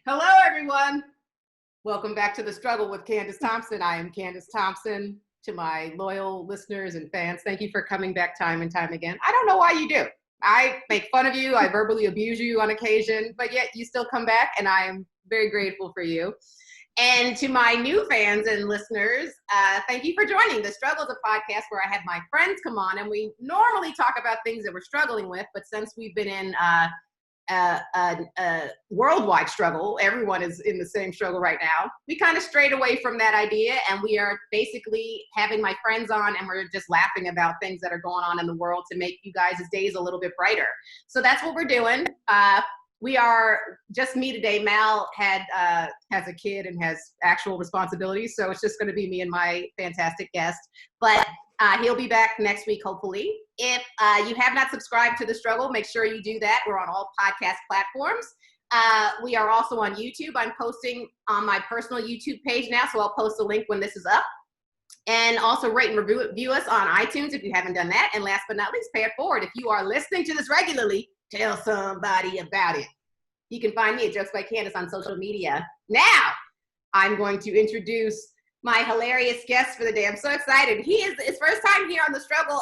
Hello, everyone. Welcome back to The Struggle with CANDICE THOMPSON. I am CANDICE THOMPSON. To my loyal listeners and fans, thank you for coming back time and time again. I don't know why you do. I make fun of you. I verbally abuse you on occasion, but yet you still come back, and I am very grateful for you. And to my new fans and listeners, thank you for joining. The Struggle is a podcast where I have my friends come on, and we normally talk about things that we're struggling with, but since we've been in a worldwide struggle. Everyone is in the same struggle right now. We kind of strayed away from that idea, and we are basically having my friends on, and we're just laughing about things that are going on in the world to make you guys' days a little bit brighter. So that's what we're doing. We are just me today. Mal has a kid and has actual responsibilities, so it's just going to be me and my fantastic guest. But he'll be back next week, hopefully. If you have not subscribed to The Struggle, make sure you do that. We're on all podcast platforms. We are also on YouTube. I'm posting on my personal YouTube page now, so I'll post a link when this is up. And also rate and review us on iTunes if you haven't done that. And last but not least, pay it forward. If you are listening to this regularly, tell somebody about it. You can find me at Jokes by Candice on social media. Now, I'm going to introduce my hilarious guest for the day. I'm so excited. He is his first time here on The Struggle.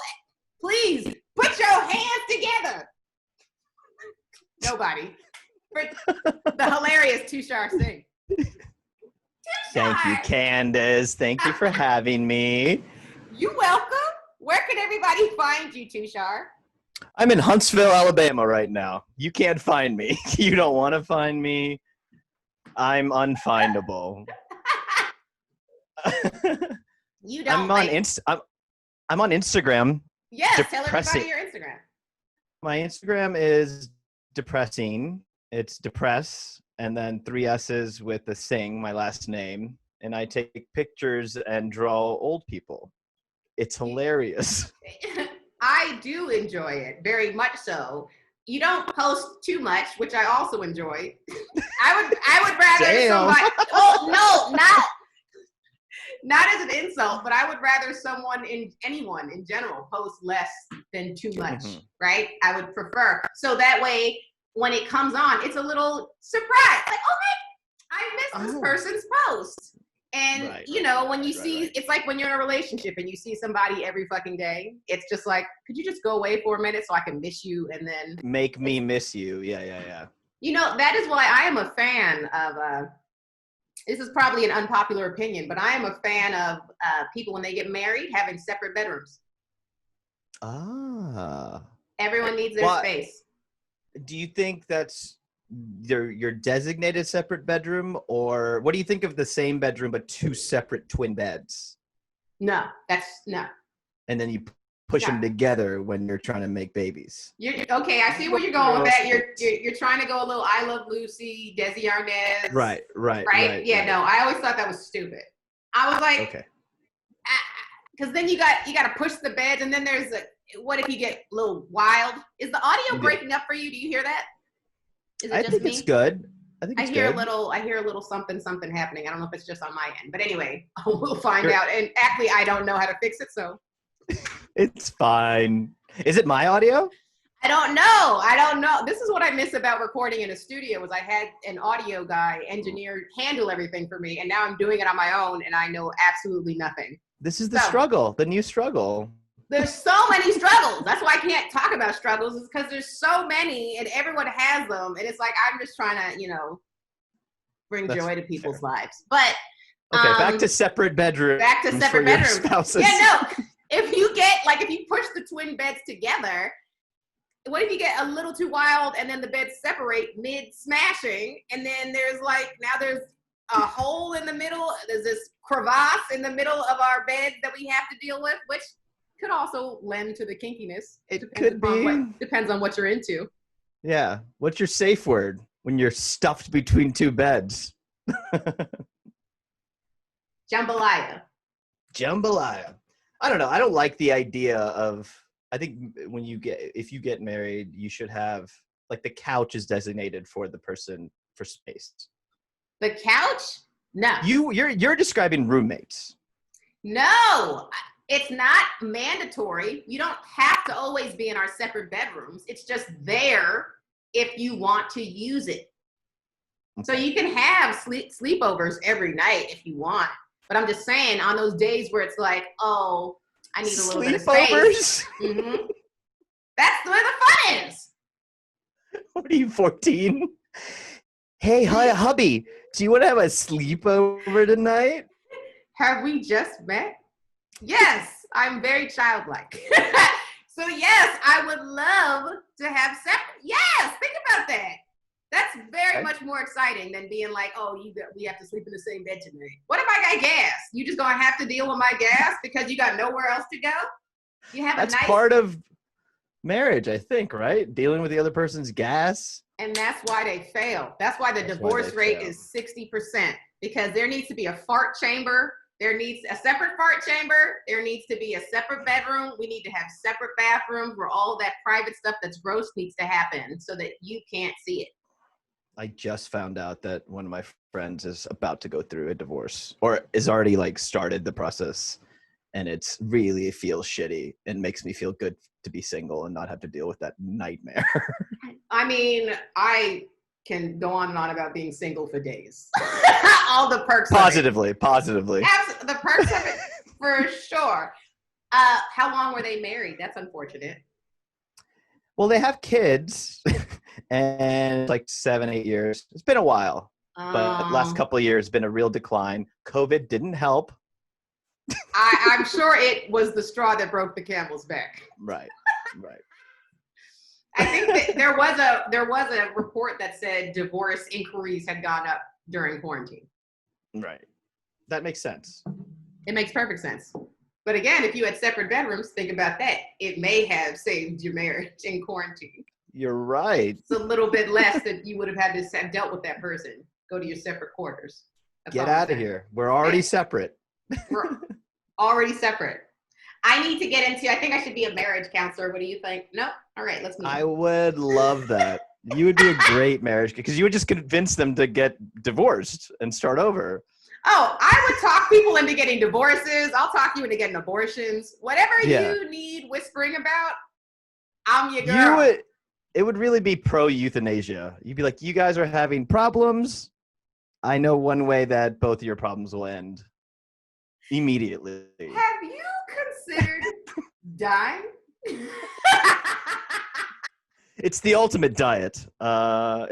Please put your hands together. Nobody. For the hilarious Tushar Singh. Thank you, Candace. Thank you for having me. You're welcome. Where can everybody find you, Tushar? I'm in Huntsville, Alabama right now. You can't find me. You don't want to find me. I'm unfindable. You don't. I'm on Instagram. Yes, tell everybody your Instagram. My Instagram is depressing. It's depress and then 3 S's with a Singh, my last name. And I take pictures and draw old people. It's hilarious. I do enjoy it, very much so. You don't post too much, which I also enjoy. I would rather somebody. Oh no, not as an insult, but I would rather anyone in general post less than too much, right? I would prefer. So that way, when it comes on, it's a little surprise. Like, oh, hey, I missed this person's post. And, when you see, it's like when you're in a relationship and you see somebody every fucking day, it's just like, could you just go away for a minute so I can miss you and then. Make me miss you. Yeah. That is why I am a fan of, this is probably an unpopular opinion, but I am a fan of people when they get married having separate bedrooms. Ah. Everyone needs their space. Do you think that's your designated separate bedroom, or what do you think of the same bedroom but 2 separate twin beds? No. And then you push them together when you're trying to make babies. Okay, I see where you're going with that. You're trying to go a little I Love Lucy, Desi Arnaz. Right. No, I always thought that was stupid. I was like, okay, because then you got to push the beds, and then what if you get a little wild? Is the audio breaking up for you? Do you hear that? Is it I just think me? It's good. I hear a little something happening. I don't know if it's just on my end, but anyway, we'll find out. And actually, I don't know how to fix it, so. It's fine. Is it my audio? I don't know. This is what I miss about recording in a studio was I had an audio guy, engineer, handle everything for me, and now I'm doing it on my own, and I know absolutely nothing. This is the struggle, the new struggle. There's so many struggles. That's why I can't talk about struggles, is because there's so many, and everyone has them, and it's like I'm just trying to, bring joy to people's lives. But okay, back to separate bedrooms. Spouses. Yeah, no. If you push the twin beds together, what if you get a little too wild and then the beds separate mid-smashing, and then there's a hole in the middle, there's this crevasse in the middle of our bed that we have to deal with, which could also lend to the kinkiness. Depends on what you're into. Yeah. What's your safe word when you're stuffed between 2 beds? Jambalaya. I don't know. I don't like the idea of, I think if you get married, you should have, like, the couch is designated for the person for space. The couch? No. You're describing roommates. No, it's not mandatory. You don't have to always be in our separate bedrooms. It's just there if you want to use it. So Okay. you can have sleepovers every night if you want. But I'm just saying, on those days where it's like, oh, I need a little bit of space. Sleepovers? Mm-hmm. That's where the fun is. What are you, 14? Hey, hubby, do you want to have a sleepover tonight? Have we just met? Yes, I'm very childlike. So yes, I would love to have separate. Yes, think about that. That's very Okay. much more exciting than being like, oh, we have to sleep in the same bed tonight. What if I got gas? You just gonna have to deal with my gas because you got nowhere else to go? You have a That's nice, part of marriage, I think, right? Dealing with the other person's gas. and that's why they fail. That's why the That's why they divorce rate fail. is 60%, because there needs to be a fart chamber. There needs a separate fart chamber. There needs to be a separate bedroom. We need to have separate bathrooms where all that private stuff that's gross needs to happen so that you can't see it. I just found out that one of my friends is about to go through a divorce or is already like started the process. And it's really feels shitty and makes me feel good to be single and not have to deal with that nightmare. I mean, I can go on and on about being single for days. All the perks Positively. of it. The perks of it, for sure. How long were they married? That's unfortunate. Well, they have kids and like 7-8 years. It's been a while, but last couple of years been a real decline. COVID didn't help. I'm sure it was the straw that broke the camel's back. Right. I think that there was a report that said divorce inquiries had gone up during quarantine. Right. That makes sense. It makes perfect sense. But again, if you had separate bedrooms, think about that. It may have saved your marriage in quarantine. You're right. It's a little bit less that you would have had to have dealt with that person. Go to your separate quarters. Get out of here. We're already separate. We're already separate. I need to get into, I think I should be a marriage counselor. What do you think? No? All right, let's move. I would love that. You would be a great marriage because you would just convince them to get divorced and start over. Oh, I would talk people into getting divorces. I'll talk you into getting abortions. Whatever you need whispering about, I'm your girl. It would really be pro-euthanasia. You'd be like, you guys are having problems. I know one way that both of your problems will end immediately. Have you considered dying? It's the ultimate diet. Call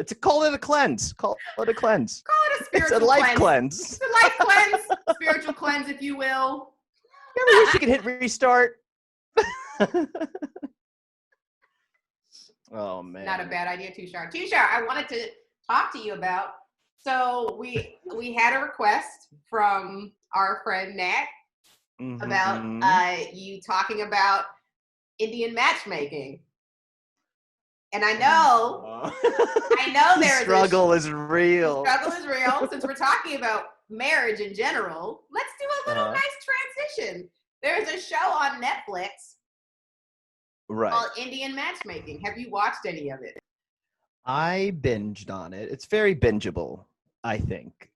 it a cleanse. Call it a cleanse. Call it a spiritual It's a life cleanse. It's a life cleanse, spiritual cleanse, if you will. You ever wish you could hit restart? Oh man. Not a bad idea, Tushar. Tushar, I wanted to talk to you about. So we had a request from our friend Nat about you talking about Indian matchmaking. And I know the struggle is real. The struggle is real. Since we're talking about marriage in general, let's do a little nice transition. There's a show on Netflix called Indian Matchmaking. Have you watched any of it? I binged on it. It's very bingeable, I think.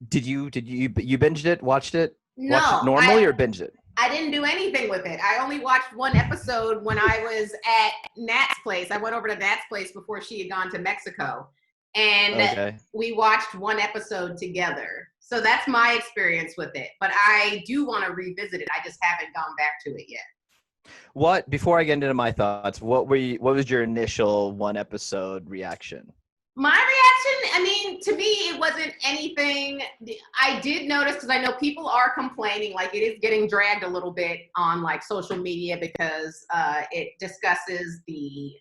Did you binged it? Watched it? No. Watched it normally or binged it? I didn't do anything with it. I only watched one episode when I was at Nat's place. I went over to Nat's place before she had gone to Mexico. And we watched one episode together. So that's my experience with it. But I do want to revisit it. I just haven't gone back to it yet. Before I get into my thoughts, what was your initial one episode reaction? My reaction, I mean, to me, it wasn't anything. I did notice, because I know people are complaining, like it is getting dragged a little bit on like social media because it discusses the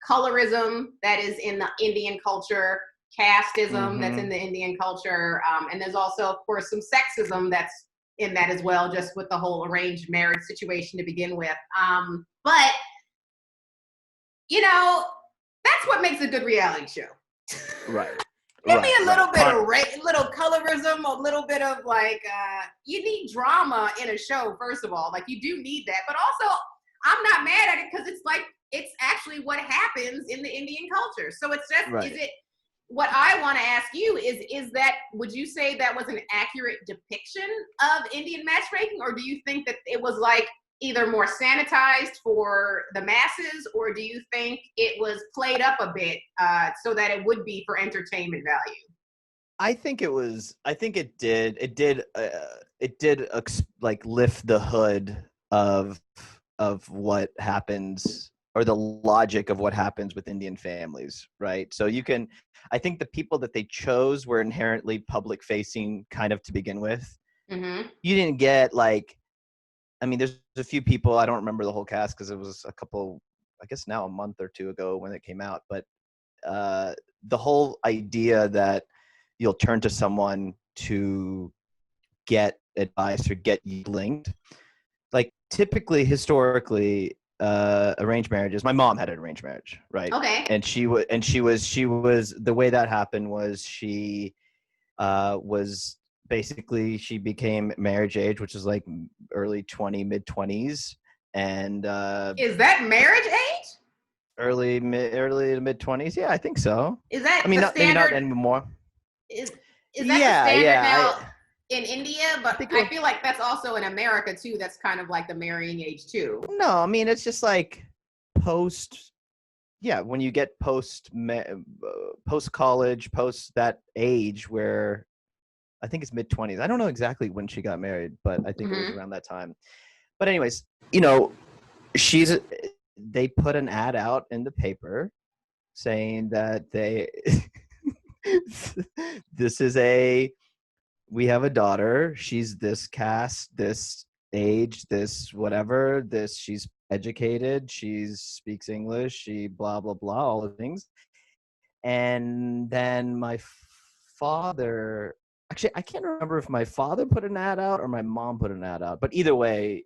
colorism that is in the Indian culture, casteism that's in the Indian culture, and there's also, of course, some sexism that's in that as well, just with the whole arranged marriage situation to begin with. But, you know, that's what makes a good reality show. Right. Give me a little bit of little colorism, a little bit of like, you need drama in a show, first of all. Like, you do need that. But also, I'm not mad at it because it's like, it's actually what happens in the Indian culture. So it's just, is it, what I want to ask you is that, would you say that was an accurate depiction of Indian matchmaking? Or do you think that it was like either more sanitized for the masses, or do you think it was played up a bit so that it would be for entertainment value? I think it was. I think it did. Like lift the hood of what happens, or the logic of what happens with Indian families, right? So you can. I think the people that they chose were inherently public facing, kind of to begin with. Mm-hmm. You didn't get like. I mean, there's a few people. I don't remember the whole cast because it was a couple. I guess now a month or two ago when it came out, but the whole idea that you'll turn to someone to get advice or get you linked, like typically historically arranged marriages, my mom had an arranged marriage, right? Okay. And she was the way that happened was she was basically, she became marriage age, which is like early 20s, and Is that marriage age? early to mid 20s. Yeah, I think so. Is that I mean, the not, maybe not standard? anymore. Is that the Yeah, standard yeah. now in India? But think I feel like that's also in America too. That's kind of like the marrying age too. No, I mean, it's just like post. Yeah, when you get post college, post that age where I think it's mid 20s. I don't know exactly when she got married, but I think it was Mm-hmm. around that time. But anyways, they put an ad out in the paper saying that we have a daughter. She's this caste, this age, this whatever, she's educated, she speaks English, she blah, blah, blah, all the things. And then my father, actually, I can't remember if my father put an ad out or my mom put an ad out, but either way,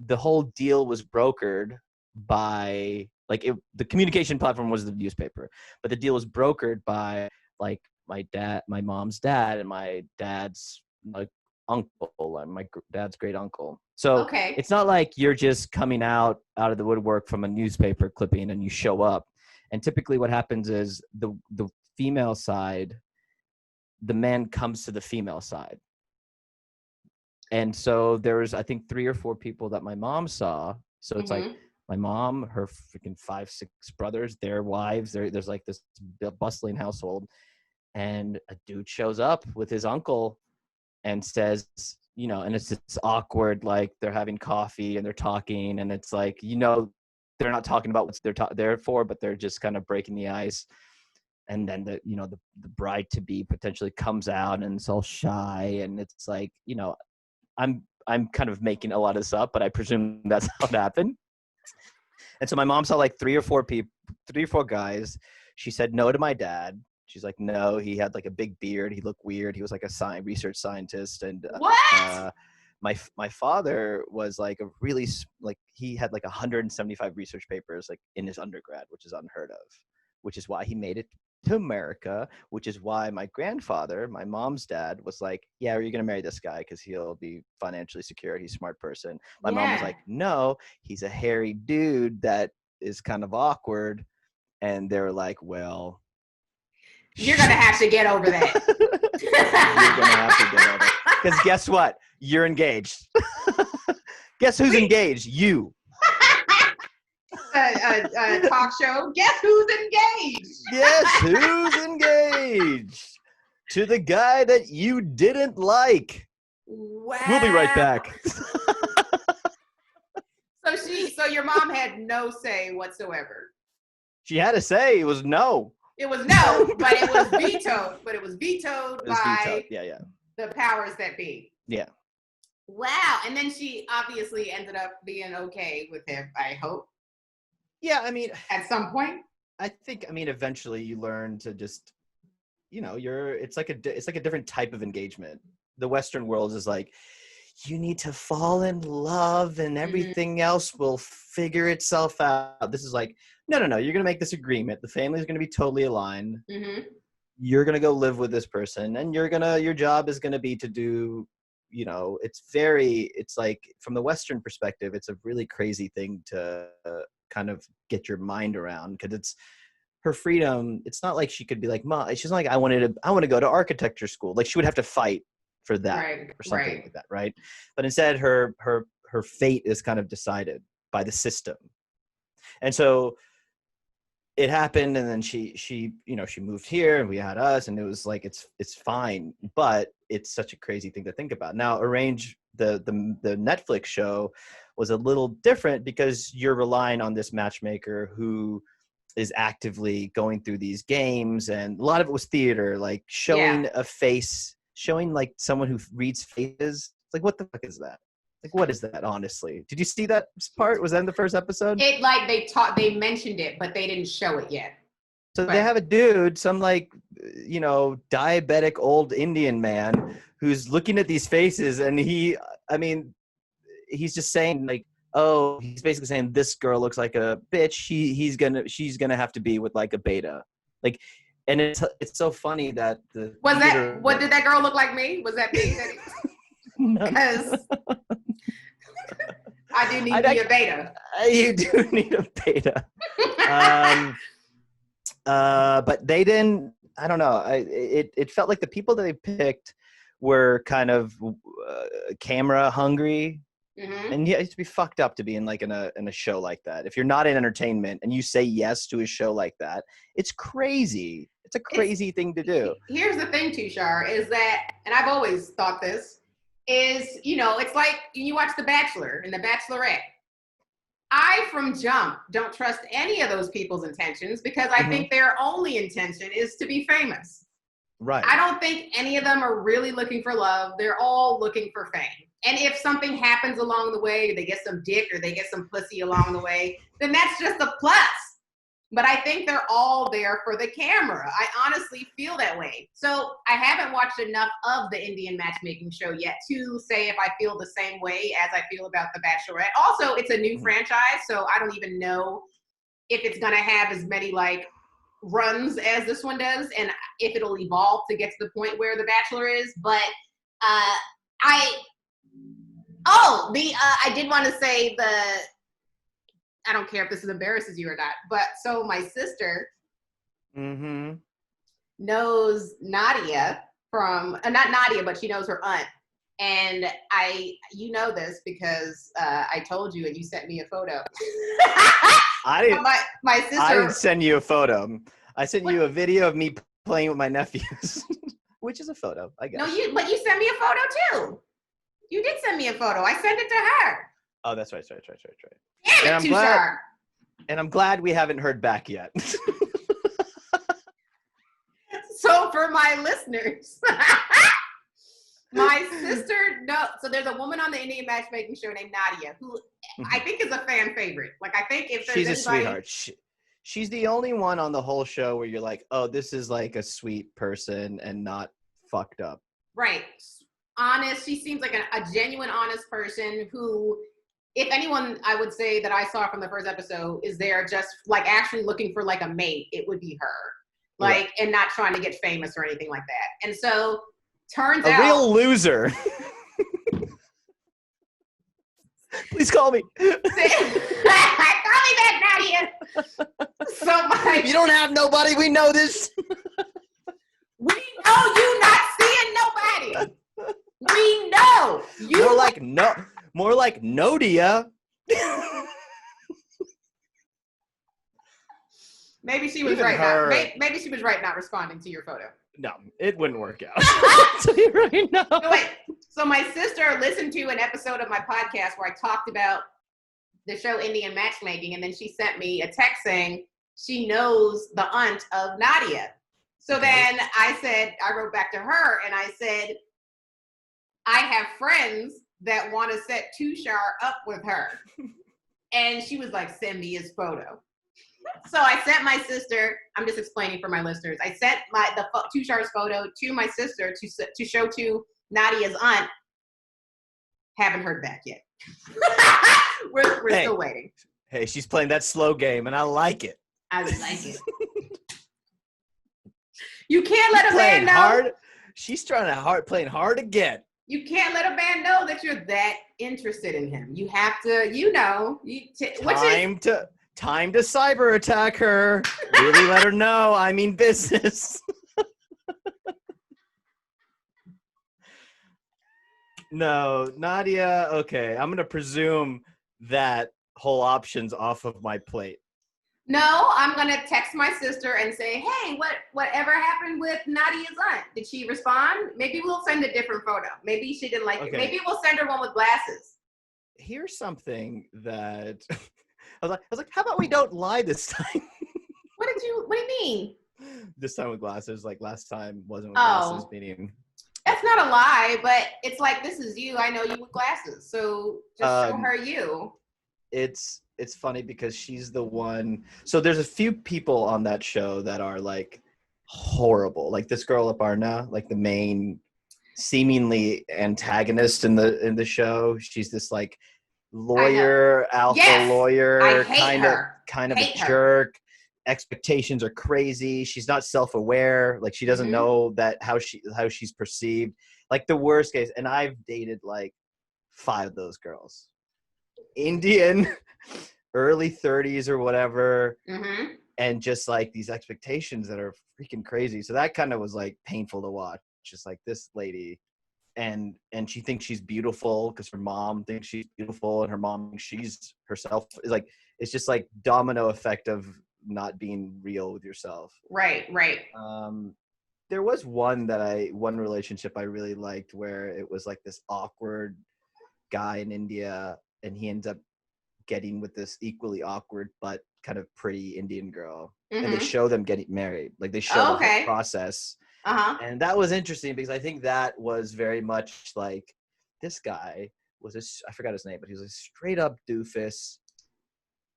the whole deal was brokered by the communication platform was the newspaper, but the deal was brokered by like my mom's dad and my dad's like uncle and my dad's great uncle. So Okay. it's not like you're just coming out of the woodwork from a newspaper clipping and you show up. And typically what happens is the female side, the man comes to the female side. And so there was, I think, 3 or 4 people that my mom saw. So it's like my mom, her freaking 5, 6 brothers, their wives. There's like this bustling household. And a dude shows up with his uncle and says, and it's this awkward, like they're having coffee and they're talking. And it's like, they're not talking about what they're there for, but they're just kind of breaking the ice. And then the bride to be potentially comes out and it's all shy. And it's like, I'm kind of making a lot of this up, but I presume that's how it happened. And so my mom saw like 3 or 4 guys. She said no to my dad. She's like, no, he had like a big beard. He looked weird. He was like a research scientist. And What? My father was like a really, like he had like 175 research papers like in his undergrad, which is unheard of, which is why he made it to America, which is why my grandfather, my mom's dad, was like, yeah, are you going to marry this guy? Because he'll be financially secure. He's a smart person. My mom was like, no, he's a hairy dude that is kind of awkward. And they were like, well, you're going to have to get over that. You're going to have to get over it. Because guess what? You're engaged. Guess who's engaged? You. A talk show. Guess who's engaged? Guess who's engaged to the guy that you didn't like. Wow. We'll be right back. So your mom had no say whatsoever. She had to say it was no. It was no, but it was vetoed. But it was vetoed by the powers that be. Yeah. Wow. And then she obviously ended up being okay with him, I hope. Yeah, I mean, at some point, I think. I mean, eventually you learn to just, it's like a different type of engagement. The Western world is like, you need to fall in love and everything else will figure itself out. This is like, no. You're gonna make this agreement. The family is gonna be totally aligned. You're gonna go live with this person, and your job is gonna be to do. It's like from the Western perspective, it's a really crazy thing to kind of get your mind around, because it's her freedom. It's not like she could be like, Mom, she's not like, I want to go to architecture school. Like she would have to fight for that or something like that, right? But instead her her fate is kind of decided by the system. And so it happened, and then she moved here, and we had us, and it was like it's fine, but it's such a crazy thing to think about. Now, Arrange, the Netflix show, was a little different because you're relying on this matchmaker who is actively going through these games, and a lot of it was theater, like showing a face, showing like someone who reads faces. It's like, what the fuck is that? Like, what is that, honestly? Did you see that part? Was that in the first episode? It like they mentioned it, but they didn't show it yet. So they have a dude, some like, diabetic old Indian man who's looking at these faces, and he's just saying like, oh, he's basically saying this girl looks like a bitch. She's gonna have to be with like a beta, like, and it's so funny that what did that girl look like me? Was that me? Because I do need to be a beta. You do need a beta. But they didn't. I don't know. It felt like the people that they picked were kind of camera hungry. Mm-hmm. And yeah, it's to be fucked up to be in a show like that. If you're not in entertainment and you say yes to a show like that, it's crazy. It's a crazy thing to do. Here's the thing, Tushar, is that, and I've always thought this, is, it's like you watch The Bachelor and The Bachelorette. I, from jump, don't trust any of those people's intentions because I think their only intention is to be famous. Right. I don't think any of them are really looking for love. They're all looking for fame. And if something happens along the way, they get some dick or they get some pussy along the way, then that's just a plus. But I think they're all there for the camera. I honestly feel that way. So I haven't watched enough of the Indian Matchmaking show yet to say if I feel the same way as I feel about The Bachelorette. Also, it's a new franchise, so I don't even know if it's going to have as many like runs as this one does and if it'll evolve to get to the point where The Bachelor is. But I did want to say I don't care if this embarrasses you or not, but so my sister knows Nadia from, not Nadia, but she knows her aunt. And you know this because I told you and you sent me a photo. I didn't. My sister. I didn't send you a photo. I sent you a video of me playing with my nephews, which is a photo, I guess. No, but you sent me a photo too. You did send me a photo. I sent it to her. Oh, that's right. Damn it, Tushar. And I'm glad we haven't heard back yet. So for my listeners, my sister so there's a woman on the Indian Matchmaking show named Nadia who I think is a fan favorite. Like I think if there's she's a sweetheart. She's the only one on the whole show where you're like, oh, this is like a sweet person and not fucked up. Right. Honest. She seems like a genuine, honest person who, if anyone I would say that I saw from the first episode is there just like actually looking for like a mate, it would be her. Like, and not trying to get famous or anything like that. And so turns out. A real loser. Please call me. Call me back, Nadia. So you don't have nobody. We know this. We know you not seeing nobody. We know you. More like Nodia. Maybe she was right. Maybe she was right not responding to your photo. No, it wouldn't work out. I'll tell you right now. So my sister listened to an episode of my podcast where I talked about the show Indian Matchmaking, and then she sent me a text saying she knows the aunt of Nadia. So then I wrote back to her and I said, I have friends that want to set Tushar up with her. And she was like, send me his photo. So I sent my sister, I'm just explaining for my listeners, I sent Tushar's photo to my sister to show to Nadia's aunt. Haven't heard back yet. We're still waiting. Hey, she's playing that slow game, and I like it. I like it. You can't let a man know. Hard. She's playing hard again. You can't let a man know that you're that interested in him. You have to, Time to cyber attack her. Really let her know I mean business. No, Nadia. Okay, I'm gonna presume that whole option's off of my plate. No, I'm gonna text my sister and say, "Hey, whatever happened with Nadia's aunt? Did she respond? Maybe we'll send a different photo. Maybe she didn't like it. Okay. Maybe we'll send her one with glasses." Here's something that I was like, how about we don't lie this time? What do you mean? This time with glasses, like last time wasn't with glasses, meaning That's not a lie, but it's like, this is you. I know you with glasses, so just show her you. It's funny because she's the one. So there's a few people on that show that are like horrible. Like this girl Aparna, like the main seemingly antagonist in the show. She's this like lawyer, alpha lawyer, kind of a jerk. Expectations are crazy. She's not self-aware. Like she doesn't know that how she's perceived. Like the worst case. And I've dated like 5 of those girls. Indian, early 30s or whatever, and just like these expectations that are freaking crazy. So that kind of was like painful to watch. Just like this lady, and she thinks she's beautiful because her mom thinks she's beautiful, and her mom thinks she's herself. Is like it's just like domino effect of not being real with yourself. Right. There was one relationship I really liked where it was like this awkward guy in India, and he ends up getting with this equally awkward but kind of pretty Indian girl, and they show them getting married. Like they show the whole process, and that was interesting because I think that was very much like this guy was I forgot his name, but he was a straight up doofus,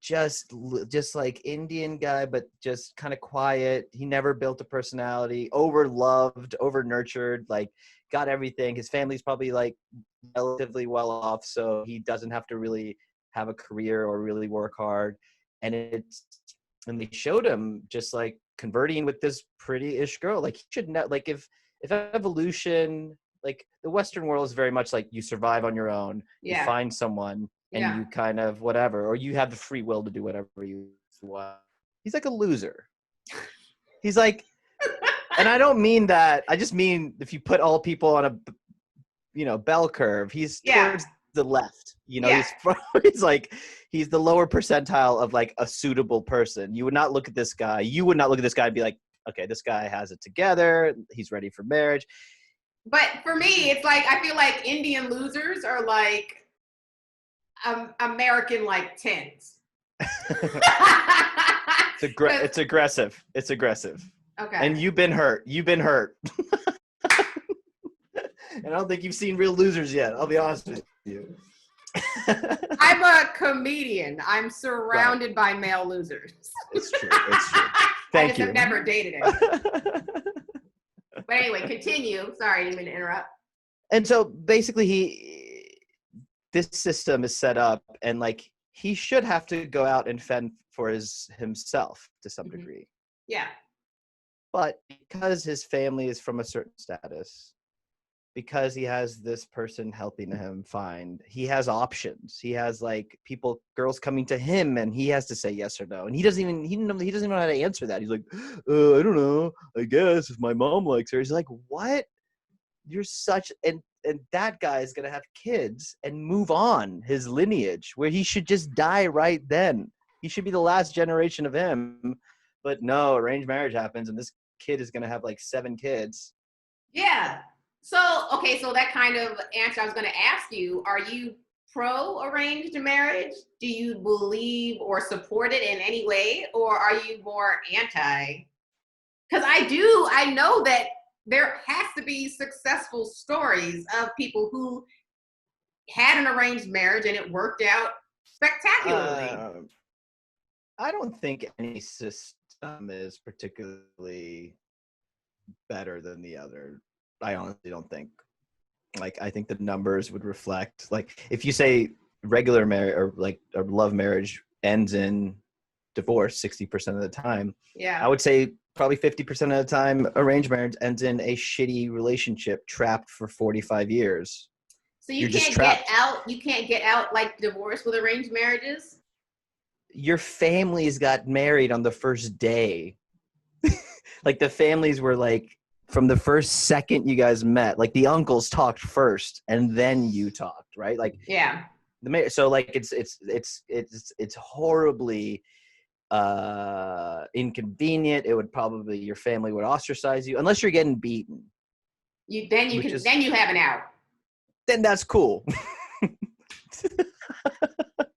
just like Indian guy, but just kind of quiet. He never built a personality, over loved, over nurtured, like got everything. His family's probably like relatively well off, so he doesn't have to really have a career or really work hard. And they showed him just like converting with this pretty-ish girl. Like he should know, like if evolution, like the Western world is very much like you survive on your own, you find someone, and you kind of whatever, or you have the free will to do whatever you want. He's like a loser. He's like, and I don't mean that. I just mean if you put all people on a bell curve, he's towards the left. He's like, he's the lower percentile of like a suitable person. You would not look at this guy. You would not look at this guy and be like, okay, this guy has it together. He's ready for marriage. But for me, it's like, I feel like Indian losers are like American like 10s. It's aggressive. It's aggressive. Okay. And you've been hurt. And I don't think you've seen real losers yet. I'll be honest with you. I'm a comedian. I'm surrounded by male losers. It's true. Thank you. I've never dated it. But anyway, continue. Sorry, I didn't mean to interrupt. And so basically this system is set up, and like he should have to go out and fend for himself to some degree. Yeah. But because his family is from a certain status, because he has this person helping him he has options. He has like girls coming to him, and he has to say yes or no. And he doesn't even know how to answer that. He's like, I don't know. I guess if my mom likes her. He's like, what? You're such and that guy is gonna have kids and move on his lineage, where he should just die right then. He should be the last generation of him. But no, arranged marriage happens, and this kid is gonna have like 7 kids. Yeah. So, okay, so that kind of answer I was going to ask you, are you pro arranged marriage? Do you believe or support it in any way? Or are you more anti? Because I know that there has to be successful stories of people who had an arranged marriage and it worked out spectacularly. I don't think any system is particularly better than the other. I honestly don't think. Like, I think the numbers would reflect, like, if you say regular marriage or like a love marriage ends in divorce 60% of the time, I would say probably 50% of the time arranged marriage ends in a shitty relationship trapped for 45 years. So you can't get out. You can't get out like divorce with arranged marriages. Your families got married on the first day. Like the families were like from the first second you guys met, like the uncles talked first and then you talked, right? Like Yeah. so like it's horribly inconvenient. It would probably, your family would ostracize you unless you're getting beaten. Then you have an out. Then that's cool.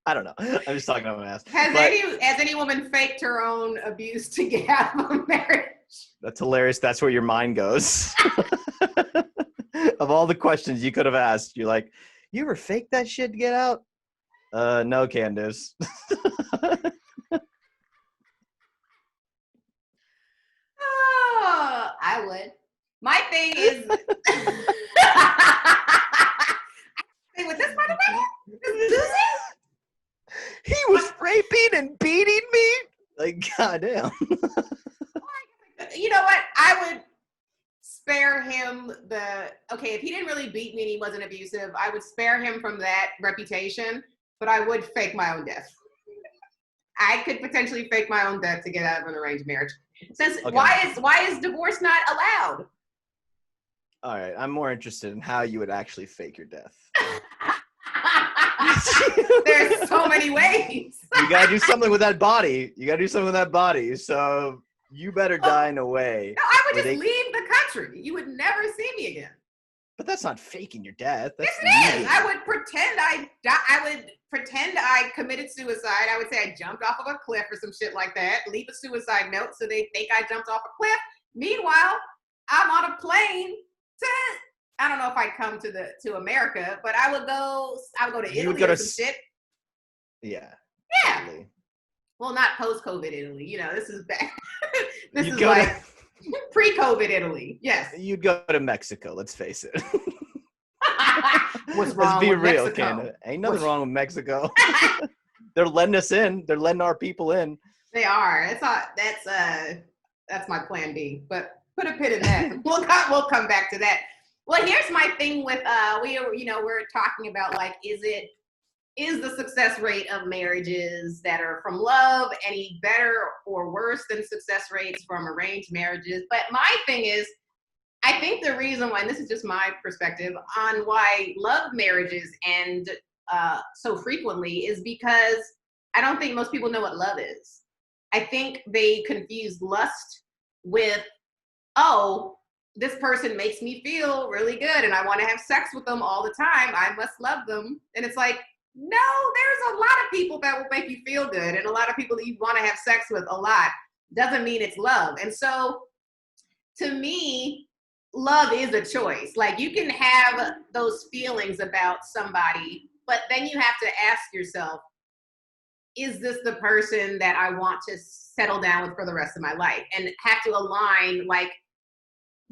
I don't know. I'm just talking about my ass. Has any woman faked her own abuse to get out of a marriage? That's hilarious. That's where your mind goes. Of all the questions you could have asked, you're like, you ever fake that shit to get out? No, Candice. Oh, I would. My thing is, with this motherfucker, he was raping and beating me. Like, goddamn. you know what? I would spare him okay, if he didn't really beat me and he wasn't abusive, I would spare him from that reputation, but I would fake my own death. I could potentially fake my own death to get out of an arranged marriage. Since okay. Why is divorce not allowed? All right, I'm more interested in how you would actually fake your death. There's so many ways. You gotta do something with that body. So you better die in a way. No, I would just leave the country. You would never see me again. But that's not faking your death. That's yes, it is. I would pretend I committed suicide. I would say I jumped off of a cliff or some shit like that. Leave a suicide note so they think I jumped off a cliff. Meanwhile, I'm on a plane to, I don't know if I'd come to America, but I would go to Italy or some shit. Yeah. Yeah. Totally. Well, not post-COVID Italy. You know, this is bad. This is like pre-COVID Italy. Yes. You'd go to Mexico, let's face it. What's wrong with real, Mexico? Canada. Ain't nothing wrong with Mexico. They're letting us in. They're letting our people in. They are. That's my plan B. But put a pin in that. We'll come back to that. Well, here's my thing with we're talking about, like, is the success rate of marriages that are from love any better or worse than success rates from arranged marriages? But my thing is, I think the reason why, and this is just my perspective on why love marriages end so frequently, is because I don't think most people know what love is. I think they confuse lust with, oh, this person makes me feel really good and I want to have sex with them all the time. I must love them. And it's like, no, there's a lot of people that will make you feel good, and a lot of people that you want to have sex with a lot. Doesn't mean it's love. And so to me, love is a choice. Like, you can have those feelings about somebody, but then you have to ask yourself, is this the person that I want to settle down with for the rest of my life? And have to align, like,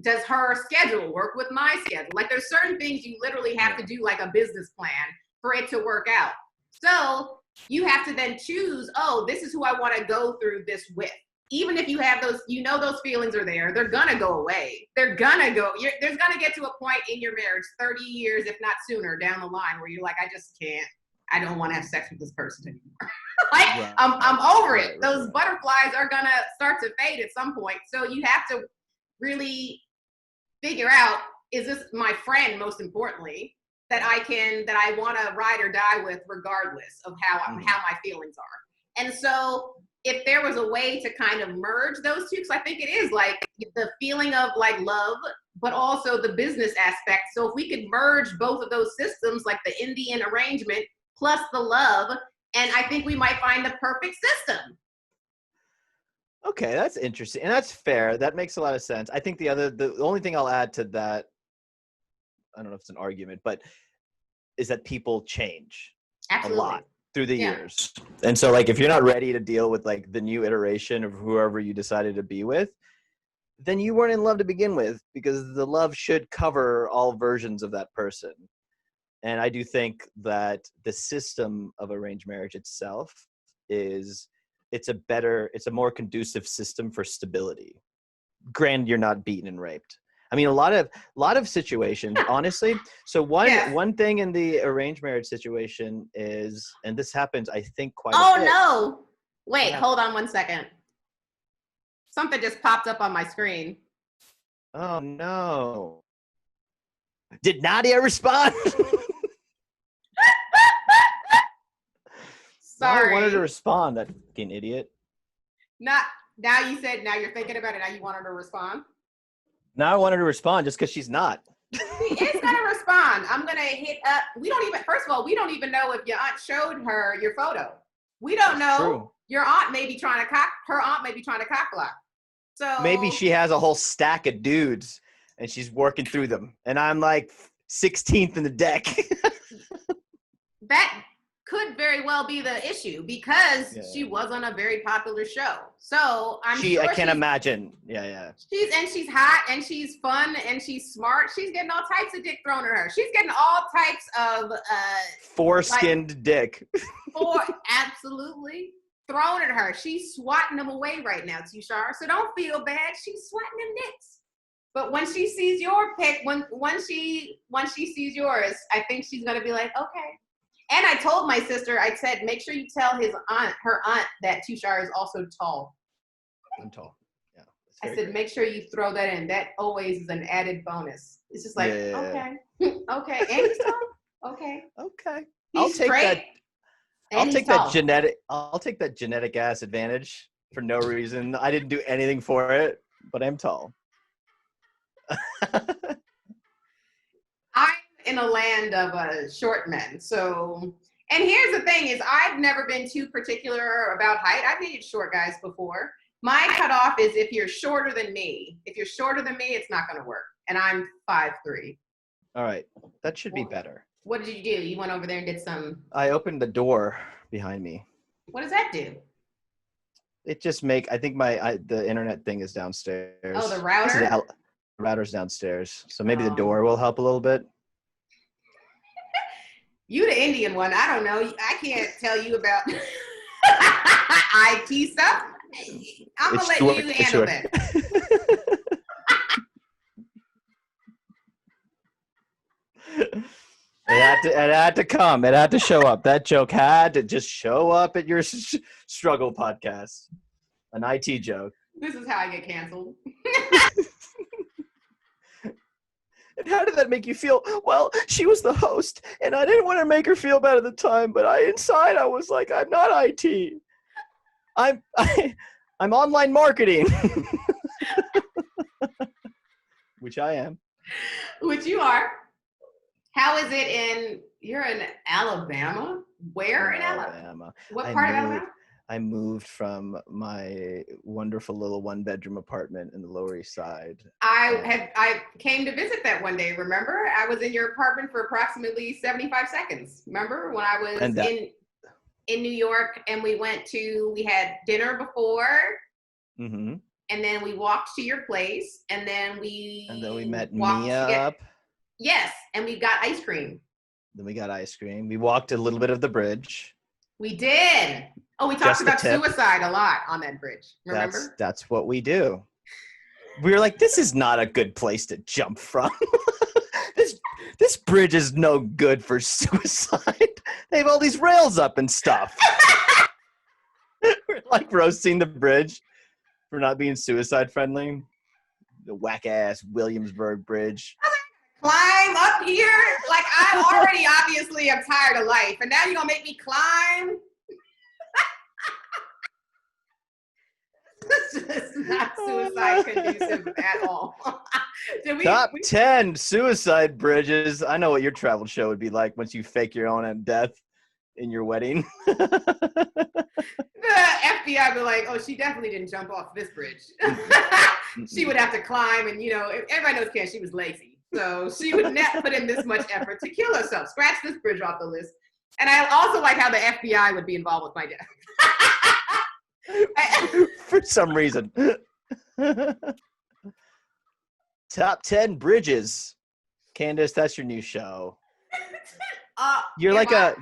does her schedule work with my schedule? Like, there's certain things you literally have to do, like a business plan, for it to work out. So you have to then choose, oh, this is who I want to go through this with. Even if you have those, those feelings are there, they're gonna go away. There's gonna get to a point in your marriage, 30 years, if not sooner, down the line, where you're like, I just can't, I don't want to have sex with this person anymore. Like, yeah, I'm over it. Those butterflies are gonna start to fade at some point. So you have to really figure out, is this my friend, most importantly, that I want to ride or die with, regardless of how my feelings are. And so if there was a way to kind of merge those two, because I think it is like the feeling of like love, but also the business aspect. So if we could merge both of those systems, like the Indian arrangement plus the love, and I think we might find the perfect system. Okay, that's interesting. And that's fair. That makes a lot of sense. I think the only thing I'll add to that, I don't know if it's an argument, but is that people change a lot through the years. And so, like, if you're not ready to deal with like the new iteration of whoever you decided to be with, then you weren't in love to begin with, because the love should cover all versions of that person. And I do think that the system of arranged marriage itself it's a more conducive system for stability. Granted, you're not beaten and raped. I mean, a lot of situations, honestly. So one thing in the arranged marriage situation is, and this happens, I think, quite a bit. Oh, no. Wait, hold on one second. Something just popped up on my screen. Oh no. Did Nadia respond? No, I wanted to Sorry. respond, that fucking idiot. Not now. You said now you're thinking about it. Now you want her to respond. Now I wanted to respond just because she's not. She is gonna respond. I'm gonna hit up. We don't even. First of all, we don't even know if your aunt showed her your photo. We don't That's know. true. Your aunt may be trying to cock. Her aunt may be trying to cock block. Maybe So she has a whole stack of dudes and she's working through them. And I'm like 16th in the deck. that could very well be the issue because she was on a very popular show. So I'm sure I can't imagine. Yeah. She's hot and she's fun and she's smart. She's getting all types of dick thrown at her. She's getting all types of foreskinned dick. Absolutely thrown at her. She's swatting them away right now, Tushar. So don't feel bad. She's swatting them dicks. But when she sees your pic, once she sees yours, I think she's gonna be like, okay. And I told my sister, I said, make sure you tell her aunt that Tushar is also tall. I'm tall. Yeah. I said, make sure you throw that in. That always is an added bonus. It's just like, okay, okay, and he's tall. Okay. I'll take that. I'll take that genetic ass advantage for no reason. I didn't do anything for it, but I'm tall. I'm in a land of short men. So, and here's the thing is I've never been too particular about height. I've dated short guys before. My cutoff is if you're shorter than me. If you're shorter than me, it's not going to work. And I'm 5'3". All right. That should be better. What did you do? You went over there and did some... I opened the door behind me. What does that do? It just I think the internet thing is downstairs. Oh, the router? The router's downstairs. So maybe the door will help a little bit. You the Indian one. I don't know. I can't tell you about IT stuff. I'm going to let you handle that. It had to come. It had to show up. That joke had to just show up at your struggle podcast. An IT joke. This is how I get canceled. And how did that make you feel? Well, she was the host, and I didn't want to make her feel bad at the time, but inside I was like, I'm not IT. I'm online marketing. Which I am. Which you are. How is it you're in Alabama? Where in Alabama? What part of Alabama? I moved from my wonderful little one-bedroom apartment in the Lower East Side. I came to visit that one day, remember? I was in your apartment for approximately 75 seconds. Remember when I was in New York and we had dinner before, mm-hmm. and then we walked to your place, and then we met Mia up. Yes, and we got ice cream. Then we got ice cream. We walked a little bit of the bridge. We did. Oh, we talked about suicide a lot on that bridge. Remember? That's what we do. We were like, this is not a good place to jump from. This bridge is no good for suicide. They have all these rails up and stuff. We're like roasting the bridge for not being suicide friendly. The whack ass Williamsburg Bridge. Climb up here? Like, I already obviously am tired of life, and now you're gonna make me climb? This is not suicide conducive at all. Top 10 suicide bridges. I know what your travel show would be like once you fake your own death in your wedding. The FBI would be like, oh, she definitely didn't jump off this bridge. She would have to climb, and everybody knows she was lazy. So she would not put in this much effort to kill herself. Scratch this bridge off the list. And I also like how the FBI would be involved with my death. For some reason. Top 10 bridges. Candice, that's your new show. You're like a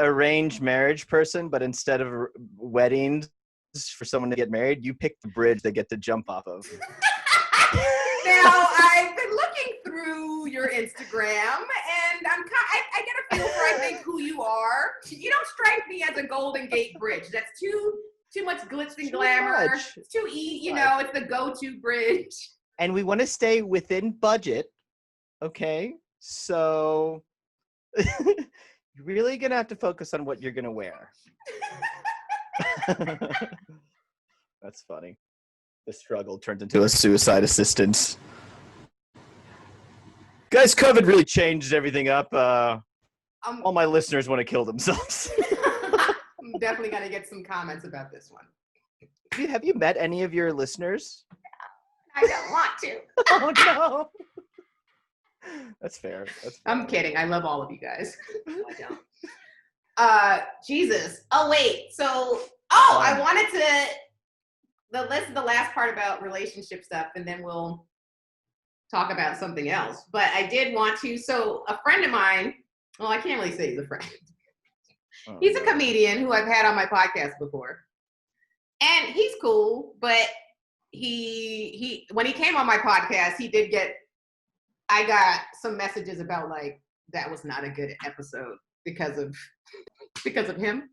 arranged marriage person, but instead of weddings for someone to get married, you pick the bridge they get to jump off of. Now, I've been looking through your Instagram, and I get a feel for, I think, who you are. You don't strike me as a Golden Gate Bridge. That's too much glitz and glamour. It's too easy, it's the go-to bridge. and we want to stay within budget. Okay, so you're really gonna have to focus on what you're gonna wear. That's funny. The struggle turned into a suicide assistance. Guys, COVID really changed everything up. All my listeners want to kill themselves. I'm definitely gonna get some comments about this one. Have you met any of your listeners? I don't want to. Oh no. That's fair. I'm kidding. I love all of you guys. No, I don't. Jesus. Oh wait. So I wanted to this is the last part about relationship stuff, and then we'll talk about something else. But I did want to. So a friend of mine. Well, I can't really say he's a friend. He's a comedian who I've had on my podcast before, and he's cool. But he when he came on my podcast, I got some messages about like that was not a good episode because of him.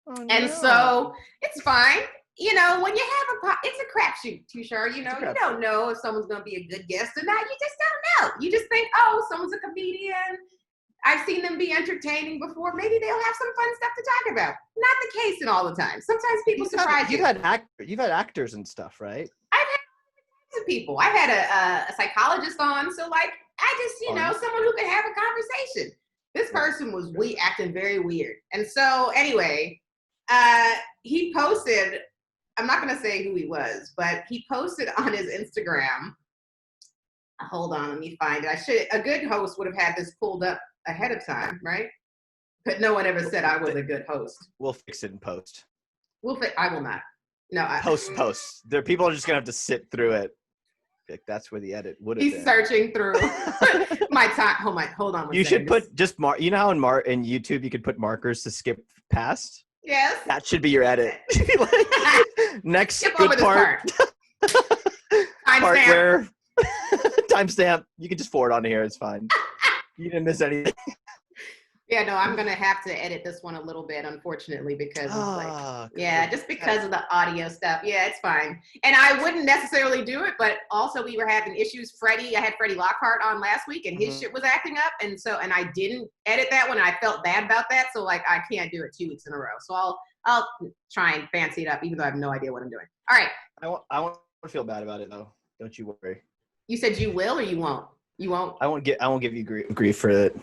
Oh, no. And so it's fine. You know, when you have it's a crapshoot, Tushar. You know, you don't know if someone's going to be a good guest or not. You just don't know. You just think, oh, someone's a comedian. I've seen them be entertaining before. Maybe they'll have some fun stuff to talk about. Not the case in all the time. Sometimes people surprise you. You've had actors and stuff, right? I've had people. I've had a psychologist on. So like, I just, someone who can have a conversation. This person was acting very weird. And so anyway, he posted, I'm not going to say who he was, but he posted on his Instagram. Hold on, let me find it. A good host would have had this pulled up ahead of time, right? But no one ever said I was a good host. We'll fix it in post. I will not. No, post. There, people are just gonna have to sit through it. Like, that's where the edit would have been. He's searching through my time. Hold on. You should put just you know how in YouTube you could put markers to skip past. Yes. That should be your edit. Next skip good over this part. Part where timestamp. You can just forward onto here. It's fine. You didn't miss anything. Yeah, no, I'm gonna have to edit this one a little bit, unfortunately, because just because of the audio stuff. Yeah, it's fine. And I wouldn't necessarily do it, but also we were having issues. I had Freddie Lockhart on last week, and his shit was acting up, and I didn't edit that one, and I felt bad about that. So like, I can't do it 2 weeks in a row. So I'll try and fancy it up, even though I have no idea what I'm doing. All right. I won't feel bad about it though. Don't you worry. You said you will or you won't? You won't? I won't give you grief for it.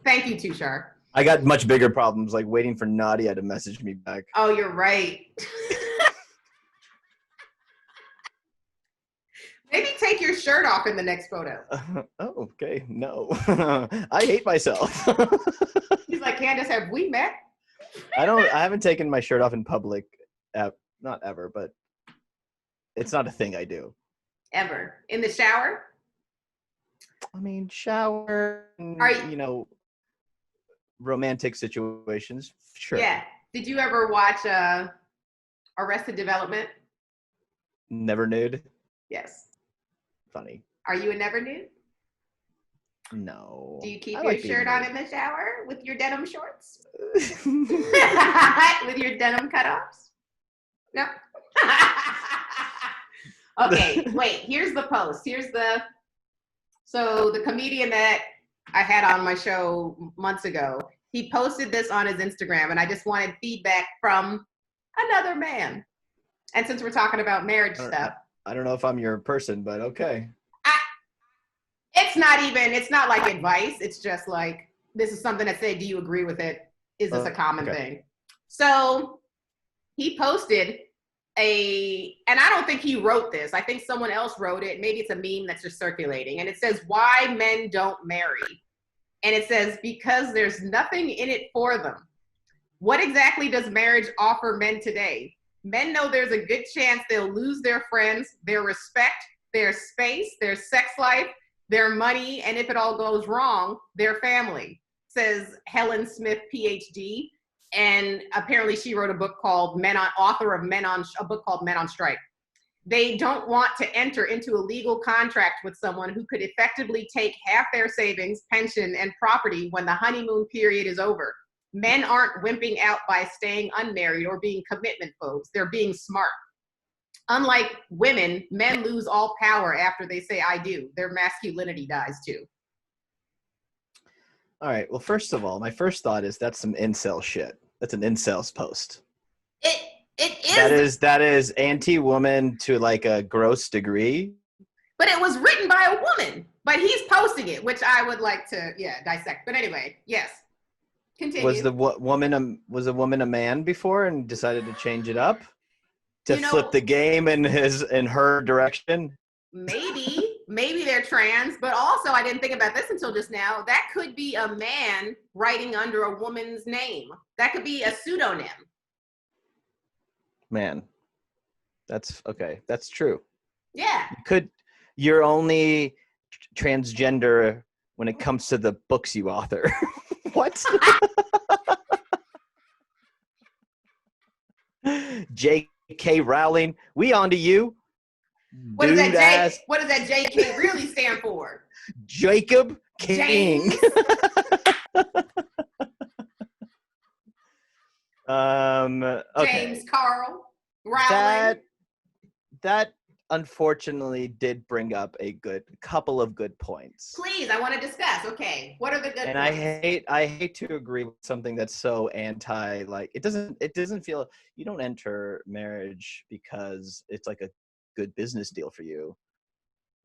Thank you, Tushar. I got much bigger problems, like waiting for Nadia to message me back. Oh, you're right. Maybe take your shirt off in the next photo. Okay. No. I hate myself. He's like, Candice, have we met? I haven't taken my shirt off in public. Not ever, but it's not a thing I do. Ever. In the shower? I mean, shower, romantic situations, sure. Yeah. Did you ever watch Arrested Development? Never nude? Yes. Funny. Are you a never nude? No. Do you keep your shirt on in the shower with your denim shorts? With your denim cutoffs? No. Okay, wait, here's the post. So the comedian that I had on my show months ago, he posted this on his Instagram, and I just wanted feedback from another man. And since we're talking about marriage stuff. I don't know if I'm your person, but okay. It's not like advice. It's just like, this is something that said, do you agree with it? Is this a common thing? So he posted and I don't think he wrote this. I think someone else wrote it. Maybe it's a meme that's just circulating. And it says, why men don't marry. And it says, because there's nothing in it for them. What exactly does marriage offer men today? Men know there's a good chance they'll lose their friends, their respect, their space, their sex life, their money, and if it all goes wrong, their family, says Helen Smith, PhD. And apparently she wrote a book called Men on Strike. They don't want to enter into a legal contract with someone who could effectively take half their savings, pension, and property when the honeymoon period is over. Men aren't wimping out by staying unmarried or being commitment phobes. They're being smart. unlike women, men lose all power after they say I do. Their masculinity dies too. All right. Well, first of all, my first thought is that's some incel shit. That's an incels post. It That is anti-woman to like a gross degree. but it was written by a woman. But he's posting it, which I would like to dissect. But anyway, yes. Continue. Was the woman a man before and decided to change it up to flip the game in her direction? Maybe they're trans, but also I didn't think about this until just now. That could be a man writing under a woman's name. That could be a pseudonym. Man, that's okay. That's true. Yeah. You're only transgender when it comes to the books you author. What? J.K. Rowling, we on to you. What does that J.K. really stand for? Jacob King. Okay. James Carl Rowling. That unfortunately did bring up a couple of good points. Please, I want to discuss. Okay, what are the good points? And I hate to agree with something that's so anti. Like it doesn't feel, you don't enter marriage because it's like a good business deal for you,